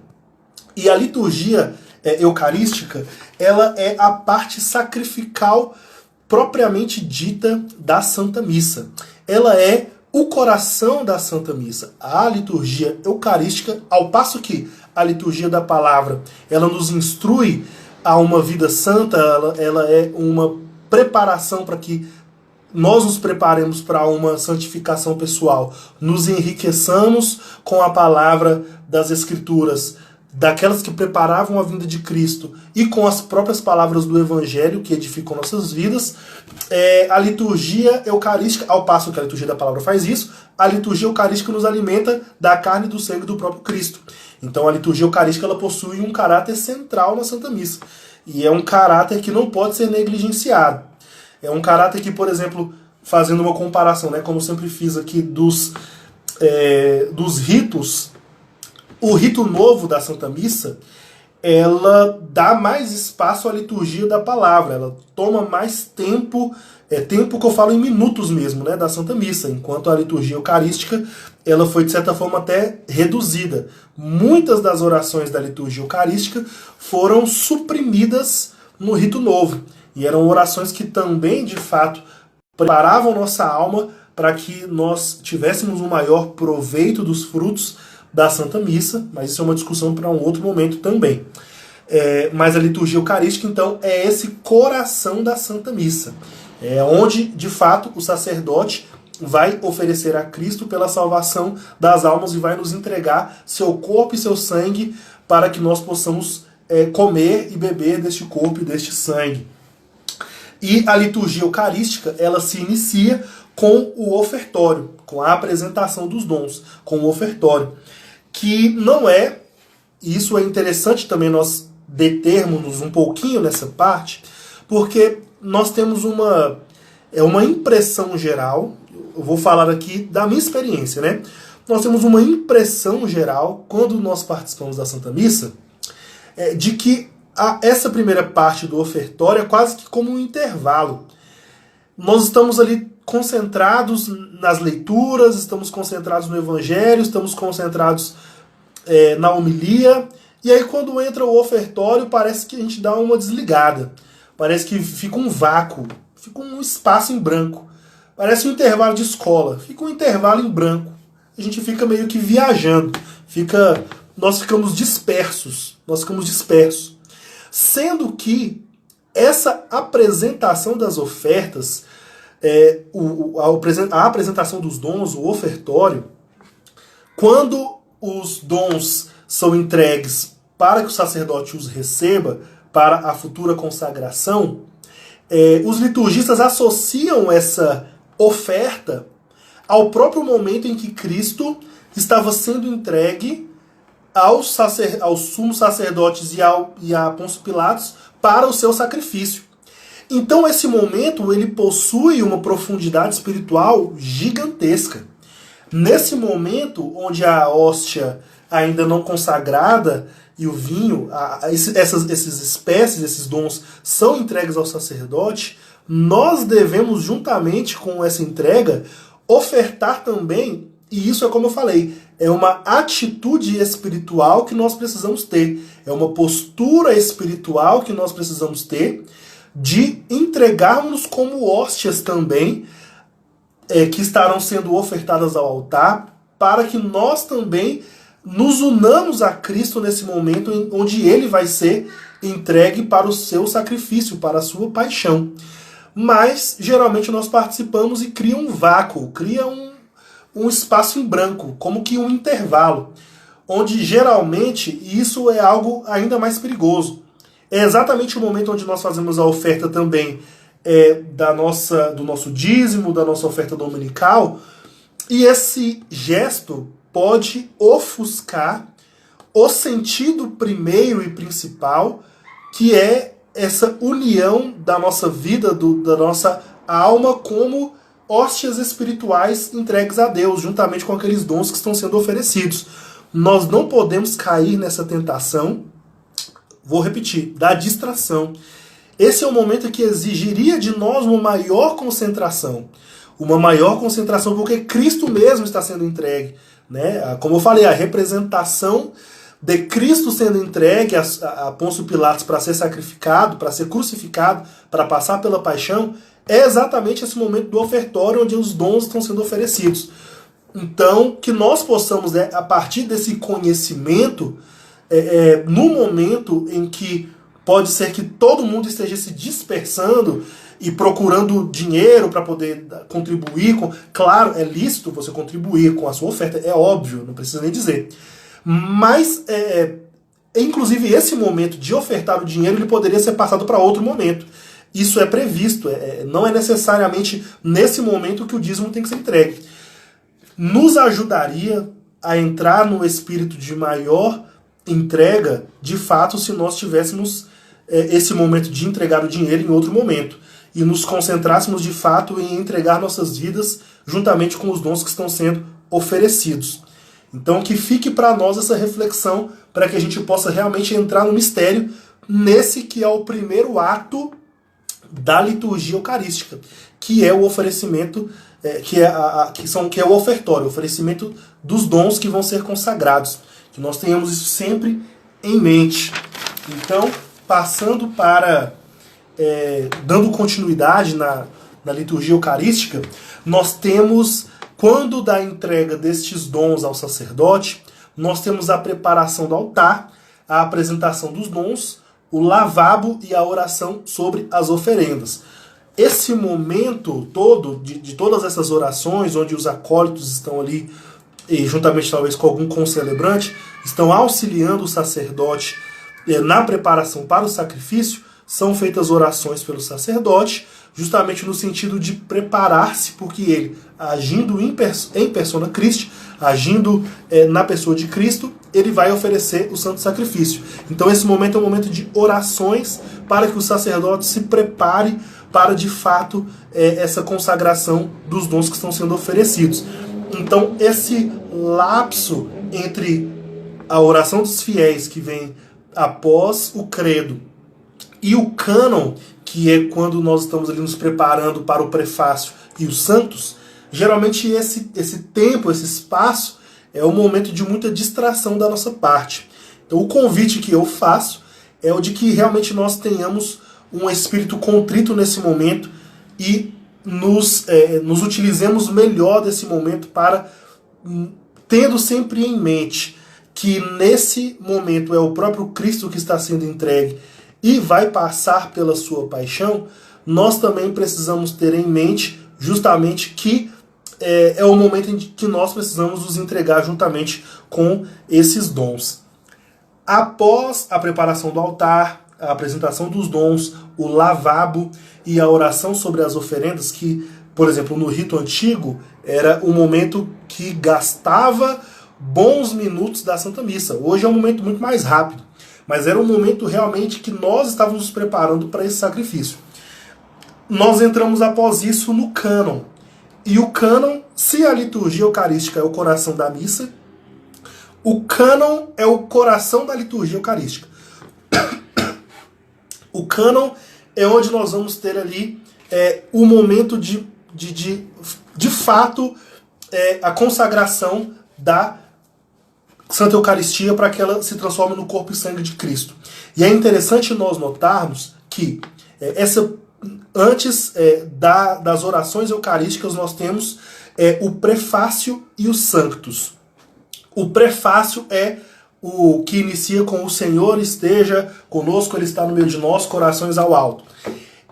E a liturgia eucarística, ela é a parte sacrificial propriamente dita da Santa Missa. Ela é o coração da Santa Missa. A liturgia eucarística, ao passo que a liturgia da palavra, ela nos instrui a uma vida santa, ela é uma preparação para que nós nos preparemos para uma santificação pessoal, nos enriqueçamos com a palavra das Escrituras, daquelas que preparavam a vinda de Cristo, e com as próprias palavras do Evangelho que edificam nossas vidas. A liturgia eucarística, ao passo que a liturgia da palavra faz isso, a liturgia eucarística nos alimenta da carne e do sangue do próprio Cristo. Então a liturgia eucarística, ela possui um caráter central na Santa Missa, e é um caráter que não pode ser negligenciado. É um caráter que, por exemplo, fazendo uma comparação, né, como eu sempre fiz aqui, dos ritos, o rito novo da Santa Missa, ela dá mais espaço à liturgia da palavra, ela toma mais tempo, tempo que eu falo em minutos mesmo, né, da Santa Missa, enquanto a liturgia eucarística, ela foi de certa forma até reduzida. Muitas das orações da liturgia eucarística foram suprimidas no rito novo, e eram orações que também, de fato, preparavam nossa alma para que nós tivéssemos um maior proveito dos frutos da Santa Missa, mas isso é uma discussão para um outro momento também. Mas a liturgia eucarística, então, é esse coração da Santa Missa. É onde, de fato, o sacerdote vai oferecer a Cristo pela salvação das almas e vai nos entregar seu corpo e seu sangue para que nós possamos comer e beber deste corpo e deste sangue. E a liturgia eucarística, ela se inicia com o ofertório, com a apresentação dos dons, com o ofertório, que não é e isso é interessante também nós determos um pouquinho nessa parte, porque nós temos uma impressão geral, eu vou falar aqui da minha experiência, né? Nós temos uma impressão geral, quando nós participamos da Santa Missa, de que essa primeira parte do ofertório é quase que como um intervalo. Nós estamos ali concentrados nas leituras, estamos concentrados no Evangelho, estamos concentrados na homilia, e aí quando entra o ofertório parece que a gente dá uma desligada, parece que fica um vácuo, fica um espaço em branco, parece um intervalo de escola, fica um intervalo em branco, a gente fica meio que viajando, nós ficamos dispersos, sendo que essa apresentação das ofertas, a apresentação dos dons, o ofertório, quando os dons são entregues para que o sacerdote os receba para a futura consagração, os liturgistas associam essa oferta ao próprio momento em que Cristo estava sendo entregue aos sumos sacerdotes e a Pôncio Pilatos para o seu sacrifício. Então esse momento ele possui uma profundidade espiritual gigantesca. Nesse momento onde a hóstia ainda não consagrada e o vinho, essas espécies, esses dons são entregues ao sacerdote, nós devemos, juntamente com essa entrega, ofertar também, e isso é como eu falei, é uma atitude espiritual que nós precisamos ter, é uma postura espiritual que nós precisamos ter, de entregarmos como hóstias também, que estarão sendo ofertadas ao altar, para que nós também nos unamos a Cristo nesse momento onde ele vai ser entregue para o seu sacrifício, para a sua paixão. Mas, geralmente, nós participamos e cria um vácuo, cria um espaço em branco, como que um intervalo, onde geralmente isso é algo ainda mais perigoso. É exatamente o momento onde nós fazemos a oferta também do nosso dízimo, da nossa oferta dominical, e esse gesto pode ofuscar o sentido primeiro e principal, que é essa união da nossa vida, da nossa alma como hóstias espirituais entregues a Deus, juntamente com aqueles dons que estão sendo oferecidos. Nós não podemos cair nessa tentação, vou repetir, da distração. Esse é o momento que exigiria de nós uma maior concentração, porque Cristo mesmo está sendo entregue, né? Como eu falei, a representação de Cristo sendo entregue a Pôncio Pilatos para ser sacrificado, para ser crucificado, para passar pela paixão, é exatamente esse momento do ofertório onde os dons estão sendo oferecidos. Então, que nós possamos, a partir desse conhecimento, no momento em que pode ser que todo mundo esteja se dispersando e procurando dinheiro para poder contribuir claro, é lícito você contribuir com a sua oferta, é óbvio, não precisa nem dizer. Mas, inclusive, esse momento de ofertar o dinheiro, ele poderia ser passado para outro momento. Isso é previsto, não é necessariamente nesse momento que o dízimo tem que ser entregue. Nos ajudaria a entrar no espírito de maior entrega, de fato, se nós tivéssemos esse momento de entregar o dinheiro em outro momento e nos concentrássemos de fato em entregar nossas vidas juntamente com os dons que estão sendo oferecidos. Então que fique para nós essa reflexão para que a gente possa realmente entrar no mistério nesse que é o primeiro ato da liturgia eucarística, que é o oferecimento, que é o ofertório, o oferecimento dos dons que vão ser consagrados. Que nós tenhamos isso sempre em mente. Então, passando para, dando continuidade na liturgia eucarística, nós temos, quando da entrega destes dons ao sacerdote, nós temos a preparação do altar, a apresentação dos dons, o lavabo e a oração sobre as oferendas. Esse momento todo, de todas essas orações, onde os acólitos estão ali, e juntamente talvez com algum concelebrante, estão auxiliando o sacerdote na preparação para o sacrifício, são feitas orações pelo sacerdote, justamente no sentido de preparar-se, porque ele, agindo em persona Christi, agindo na pessoa de Cristo, ele vai oferecer o santo sacrifício. Então esse momento é um momento de orações para que o sacerdote se prepare para, de fato, essa consagração dos dons que estão sendo oferecidos. Então esse lapso entre a oração dos fiéis, que vem após o credo, e o cânon, que é quando nós estamos ali nos preparando para o prefácio e os santos, geralmente esse tempo, esse espaço, é um momento de muita distração da nossa parte. Então o convite que eu faço é o de que realmente nós tenhamos um espírito contrito nesse momento e nos utilizemos melhor desse momento para, tendo sempre em mente que nesse momento é o próprio Cristo que está sendo entregue e vai passar pela sua paixão, nós também precisamos ter em mente justamente que é o momento em que nós precisamos nos entregar juntamente com esses dons. Após a preparação do altar, a apresentação dos dons, o lavabo e a oração sobre as oferendas, que, por exemplo, no rito antigo, era um momento que gastava bons minutos da Santa Missa. Hoje é um momento muito mais rápido, mas era um momento realmente que nós estávamos nos preparando para esse sacrifício. Nós entramos após isso no cânon. E o cânon, se a liturgia eucarística é o coração da missa, o cânon é o coração da liturgia eucarística. O cânon é onde nós vamos ter ali o momento de fato, a consagração da Santa Eucaristia para que ela se transforme no corpo e sangue de Cristo. E é interessante nós notarmos que antes das orações eucarísticas nós temos o prefácio e os sanctus. O prefácio é o que inicia com o Senhor esteja conosco, Ele está no meio de nós, corações ao alto.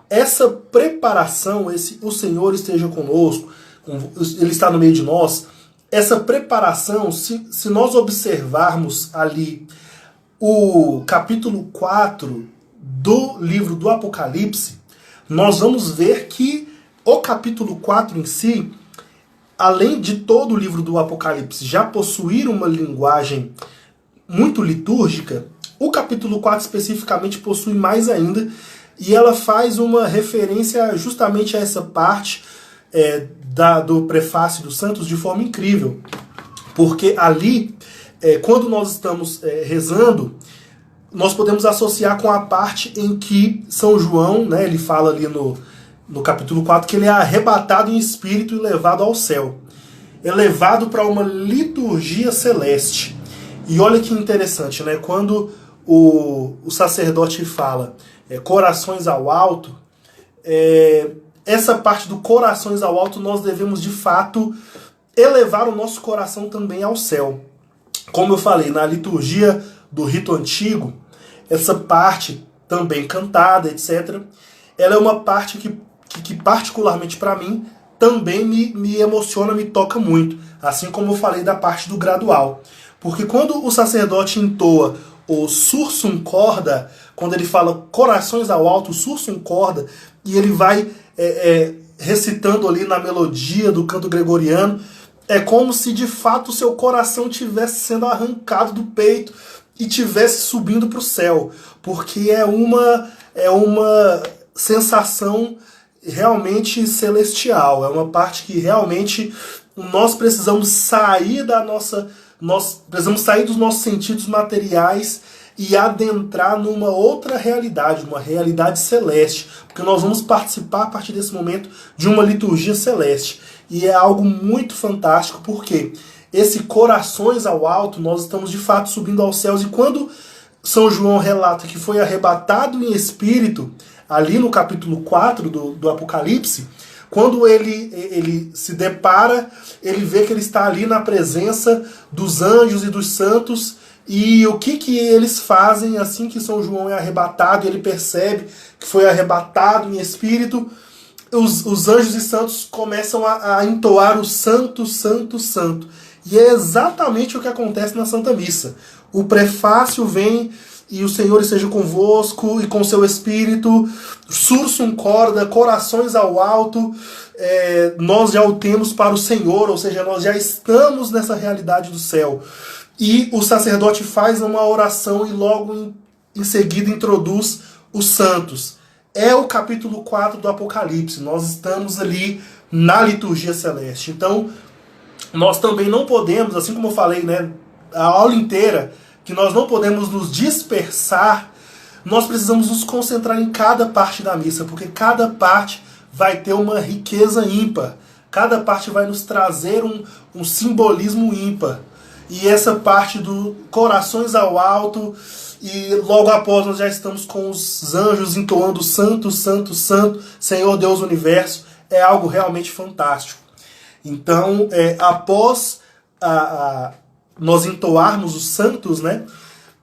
Essa preparação, o Senhor esteja conosco, Ele está no meio de nós, essa preparação, se nós observarmos ali o capítulo 4 do livro do Apocalipse, nós vamos ver que o capítulo 4 em si, além de todo o livro do Apocalipse já possuir uma linguagem muito litúrgica, o capítulo 4 especificamente possui mais ainda, e ela faz uma referência justamente a essa parte do prefácio dos santos de forma incrível. Porque ali, quando nós estamos rezando, nós podemos associar com a parte em que São João, né, ele fala ali no capítulo 4, que ele é arrebatado em espírito e levado ao céu. É levado para uma liturgia celeste. E olha que interessante, né? Quando o sacerdote fala corações ao alto, essa parte do corações ao alto nós devemos de fato elevar o nosso coração também ao céu. Como eu falei, na liturgia do rito antigo, essa parte também cantada, etc., ela é uma parte que particularmente para mim também me emociona, me toca muito, assim como eu falei da parte do gradual. Porque quando o sacerdote entoa o sursum corda, quando ele fala corações ao alto, sursum corda, e ele vai recitando ali na melodia do canto gregoriano, é como se de fato o seu coração estivesse sendo arrancado do peito e estivesse subindo para o céu, porque é uma sensação realmente celestial, é uma parte que realmente nós precisamos sair nós precisamos sair dos nossos sentidos materiais e adentrar numa outra realidade, uma realidade celeste, porque nós vamos participar a partir desse momento de uma liturgia celeste. E é algo muito fantástico, porque esse corações ao alto, nós estamos de fato subindo aos céus, e quando São João relata que foi arrebatado em espírito, ali no capítulo 4 do Apocalipse, quando ele se depara, ele vê que ele está ali na presença dos anjos e dos santos, e o que eles fazem assim que São João é arrebatado, e ele percebe que foi arrebatado em espírito, os anjos e santos começam a entoar o santo, santo, santo. E é exatamente o que acontece na Santa Missa. O prefácio vem, e o Senhor esteja convosco, e com seu espírito, sursum corda, corações ao alto, nós já o temos para o Senhor, ou seja, nós já estamos nessa realidade do céu. e o sacerdote faz uma oração e logo em seguida introduz os santos. É o capítulo 4 do Apocalipse. Nós estamos ali na liturgia celeste. Então, nós também não podemos, assim como eu falei, né, a aula inteira, que nós não podemos nos dispersar, nós precisamos nos concentrar em cada parte da missa, porque cada parte vai ter uma riqueza ímpar. Cada parte vai nos trazer um simbolismo ímpar. E essa parte do corações ao alto, e logo após nós já estamos com os anjos entoando Santo, Santo, Santo, Senhor Deus do Universo, é algo realmente fantástico. Então, após nós entoarmos os santos, né,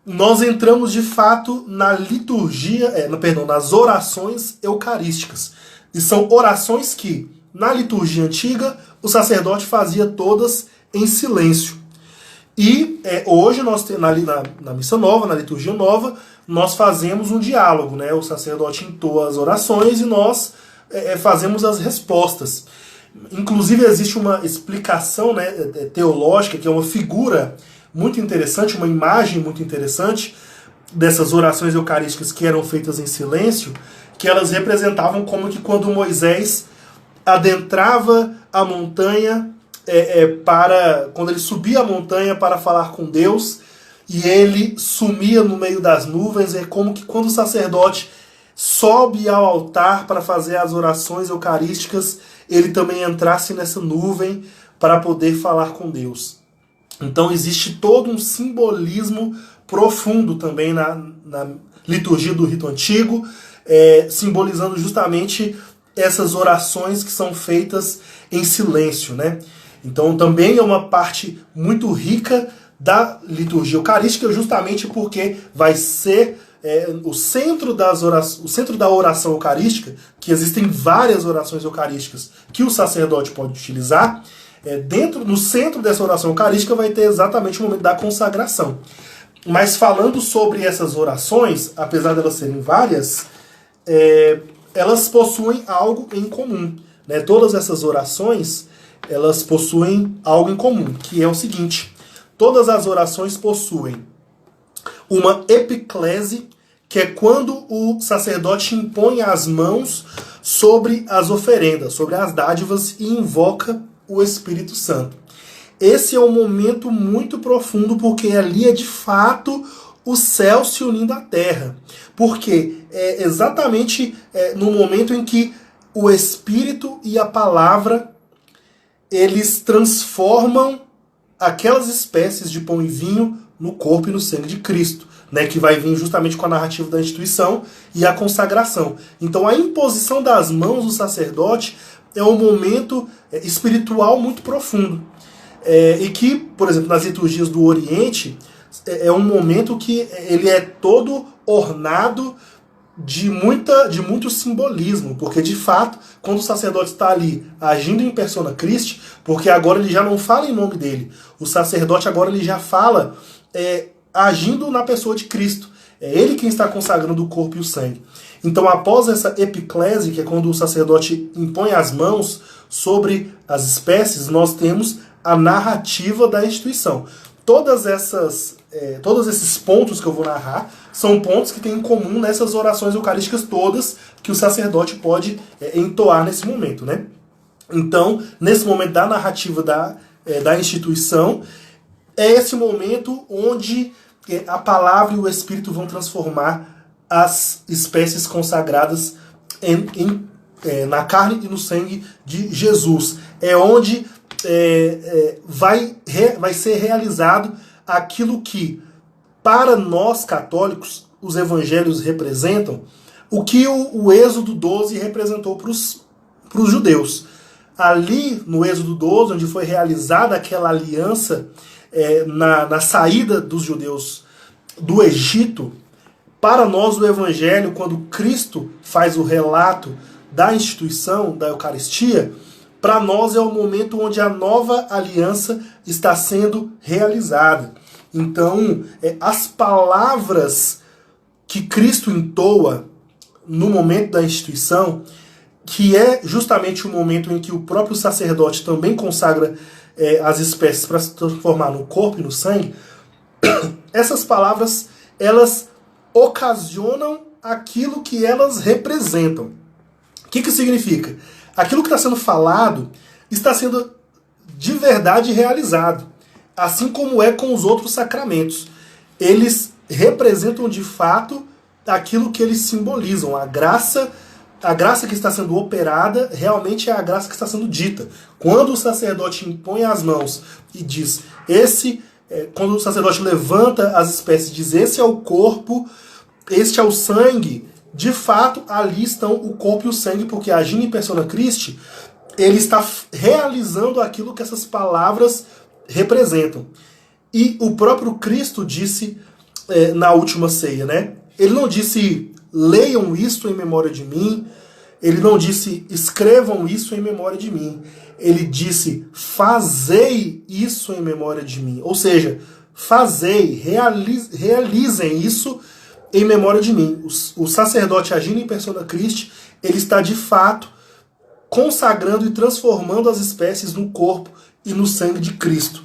nós entramos de fato na liturgia, nas orações eucarísticas. E são orações que, na liturgia antiga, o sacerdote fazia todas em silêncio. E hoje, nós na missa nova, na liturgia nova, nós fazemos um diálogo, né? O sacerdote entoa as orações e nós fazemos as respostas. Inclusive, existe uma explicação, né, teológica, que é uma figura muito interessante, uma imagem muito interessante dessas orações eucarísticas que eram feitas em silêncio, que elas representavam como que quando Moisés adentrava a montanha, quando ele subia a montanha para falar com Deus, e ele sumia no meio das nuvens, é como que quando o sacerdote sobe ao altar para fazer as orações eucarísticas, ele também entrasse nessa nuvem para poder falar com Deus. Então existe todo um simbolismo profundo também na liturgia do rito antigo, simbolizando justamente essas orações que são feitas em silêncio, né? Então também é uma parte muito rica da liturgia eucarística, justamente porque vai ser o centro da oração eucarística, que existem várias orações eucarísticas que o sacerdote pode utilizar. No centro dessa oração eucarística vai ter exatamente o momento da consagração. Mas falando sobre essas orações, apesar de elas serem várias, elas possuem algo em comum, né? Todas essas orações, elas possuem algo em comum, que é o seguinte: todas as orações possuem uma epiclese, que é quando o sacerdote impõe as mãos sobre as oferendas, sobre as dádivas, e invoca o Espírito Santo. Esse é um momento muito profundo, porque ali é de fato o céu se unindo à terra. Porque é exatamente no momento em que o Espírito e a palavra, eles transformam aquelas espécies de pão e vinho no corpo e no sangue de Cristo, né, que vai vir justamente com a narrativa da instituição e a consagração. Então a imposição das mãos do sacerdote é um momento espiritual muito profundo. E que, por exemplo, nas liturgias do Oriente, é um momento que ele é todo ornado de muito simbolismo, porque de fato, quando o sacerdote está ali agindo em persona Christi, porque agora ele já não fala em nome dele, o sacerdote agora ele já fala agindo na pessoa de Cristo. É ele quem está consagrando o corpo e o sangue. Então, após essa epiclese, que é quando o sacerdote impõe as mãos sobre as espécies, nós temos a narrativa da instituição. Todos esses pontos que eu vou narrar são pontos que têm em comum nessas orações eucarísticas todas que o sacerdote pode entoar nesse momento, né? Então, nesse momento da narrativa da instituição, é esse momento onde a palavra e o Espírito vão transformar as espécies consagradas na carne e no sangue de Jesus. É onde vai ser realizado aquilo que, para nós católicos, os evangelhos representam, o que o Êxodo 12 representou para os judeus. Ali, no Êxodo 12, onde foi realizada aquela aliança na saída dos judeus do Egito, para nós o Evangelho, quando Cristo faz o relato da instituição da Eucaristia, para nós é o momento onde a nova aliança está sendo realizada. Então, as palavras que Cristo entoa no momento da instituição, que é justamente o momento em que o próprio sacerdote também consagra as espécies para se transformar no corpo e no sangue, essas palavras, elas ocasionam aquilo que elas representam. O que significa? Aquilo que está sendo falado está sendo de verdade realizado, assim como é com os outros sacramentos. Eles representam de fato aquilo que eles simbolizam. A graça que está sendo operada realmente é a graça que está sendo dita. Quando o sacerdote impõe as mãos e diz, quando o sacerdote levanta as espécies e diz, esse é o corpo, este é o sangue, de fato ali estão o corpo e o sangue, porque agindo em persona Christi, ele está realizando aquilo que essas palavras representam. E o próprio Cristo disse na última ceia, né? Ele não disse, leiam isto em memória de mim. Ele não disse, escrevam isso em memória de mim. Ele disse, fazei isso em memória de mim. Ou seja, realizem isso em memória de mim. O sacerdote agindo em persona Christi, ele está de fato consagrando e transformando as espécies no corpo e no sangue de Cristo.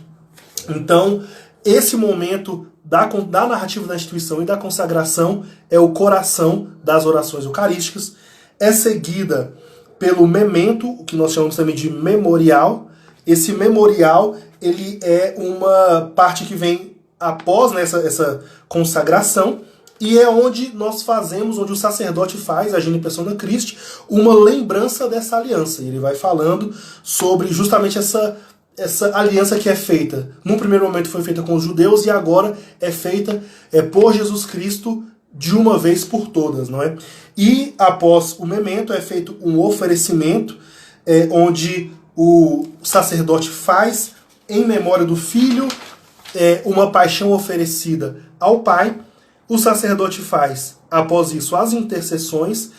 Então, esse momento da narrativa da instituição e da consagração é o coração das orações eucarísticas. É seguida pelo memento, o que nós chamamos também de memorial. Esse memorial, ele é uma parte que vem após, né, essa consagração, e é onde nós fazemos, onde o sacerdote faz, agindo em persona Christi, uma lembrança dessa aliança. E ele vai falando sobre justamente essa aliança que é feita. Num primeiro momento foi feita com os judeus e agora é feita por Jesus Cristo de uma vez por todas, não é? E após o memento é feito um oferecimento, onde o sacerdote faz, em memória do Filho, uma paixão oferecida ao Pai. O sacerdote faz, após isso, as intercessões,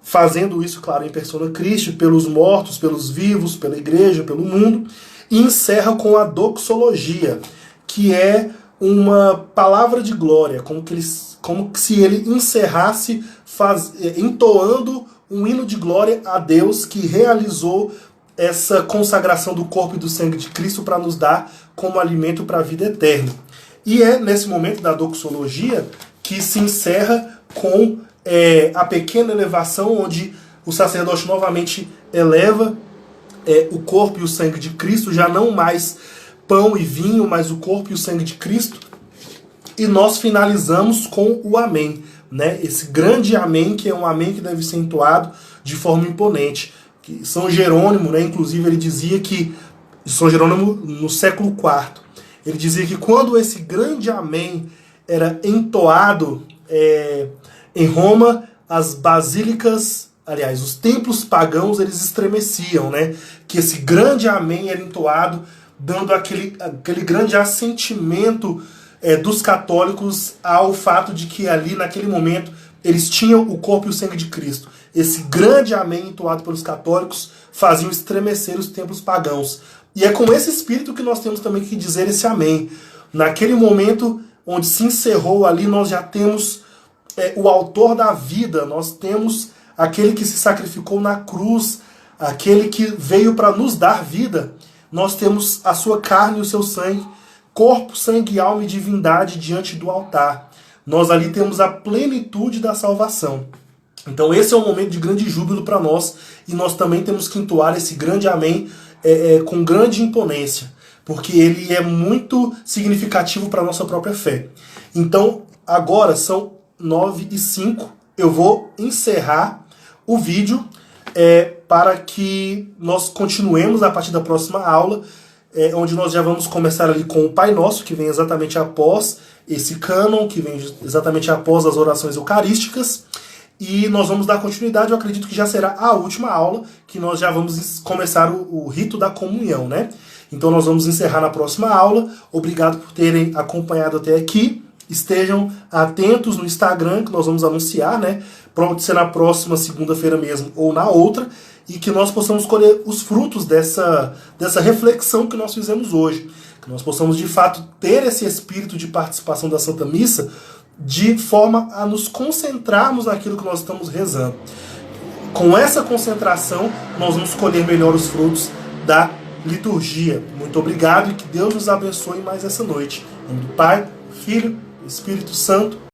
fazendo isso, claro, em persona Christi, pelos mortos, pelos vivos, pela igreja, pelo mundo, e encerra com a doxologia, que é uma palavra de glória, como se ele encerrasse entoando um hino de glória a Deus que realizou essa consagração do corpo e do sangue de Cristo para nos dar como alimento para a vida eterna. E é nesse momento da doxologia que se encerra com a pequena elevação, onde o sacerdote novamente eleva o corpo e o sangue de Cristo, já não mais pão e vinho, mas o corpo e o sangue de Cristo. E nós finalizamos com o amém, né? Esse grande amém, que é um amém que deve ser entoado de forma imponente. Que São Jerônimo, né, inclusive, ele dizia que, São Jerônimo no século IV, ele dizia que quando esse grande amém era entoado em Roma, as basílicas, aliás, os templos pagãos, eles estremeciam, né? Que esse grande amém era entoado, dando aquele grande assentimento dos católicos ao fato de que ali, naquele momento, eles tinham o corpo e o sangue de Cristo. Esse grande amém entoado pelos católicos faziam estremecer os templos pagãos. E é com esse espírito que nós temos também que dizer esse amém. Naquele momento onde se encerrou ali, nós já temos o autor da vida, nós temos aquele que se sacrificou na cruz, aquele que veio para nos dar vida. Nós temos a sua carne e o seu sangue, corpo, sangue, alma e divindade diante do altar. Nós ali temos a plenitude da salvação. Então esse é um momento de grande júbilo para nós, e nós também temos que entoar esse grande amém com grande imponência, porque ele é muito significativo para a nossa própria fé. Então agora são 9h05, eu vou encerrar o vídeo para que nós continuemos a partir da próxima aula, onde nós já vamos começar ali com o Pai Nosso, que vem exatamente após esse cânon, que vem exatamente após as orações eucarísticas, e nós vamos dar continuidade. Eu acredito que já será a última aula, que nós já vamos começar o rito da comunhão, né? Então nós vamos encerrar na próxima aula. Obrigado por terem acompanhado até aqui. Estejam atentos no Instagram, que nós vamos anunciar, né? Pode ser na próxima segunda-feira mesmo ou na outra, e que nós possamos colher os frutos dessa reflexão que nós fizemos hoje. Que nós possamos, de fato, ter esse espírito de participação da Santa Missa, de forma a nos concentrarmos naquilo que nós estamos rezando. Com essa concentração, nós vamos colher melhor os frutos da liturgia. Muito obrigado e que Deus nos abençoe mais essa noite. Em nome do Pai, Filho, Espírito Santo.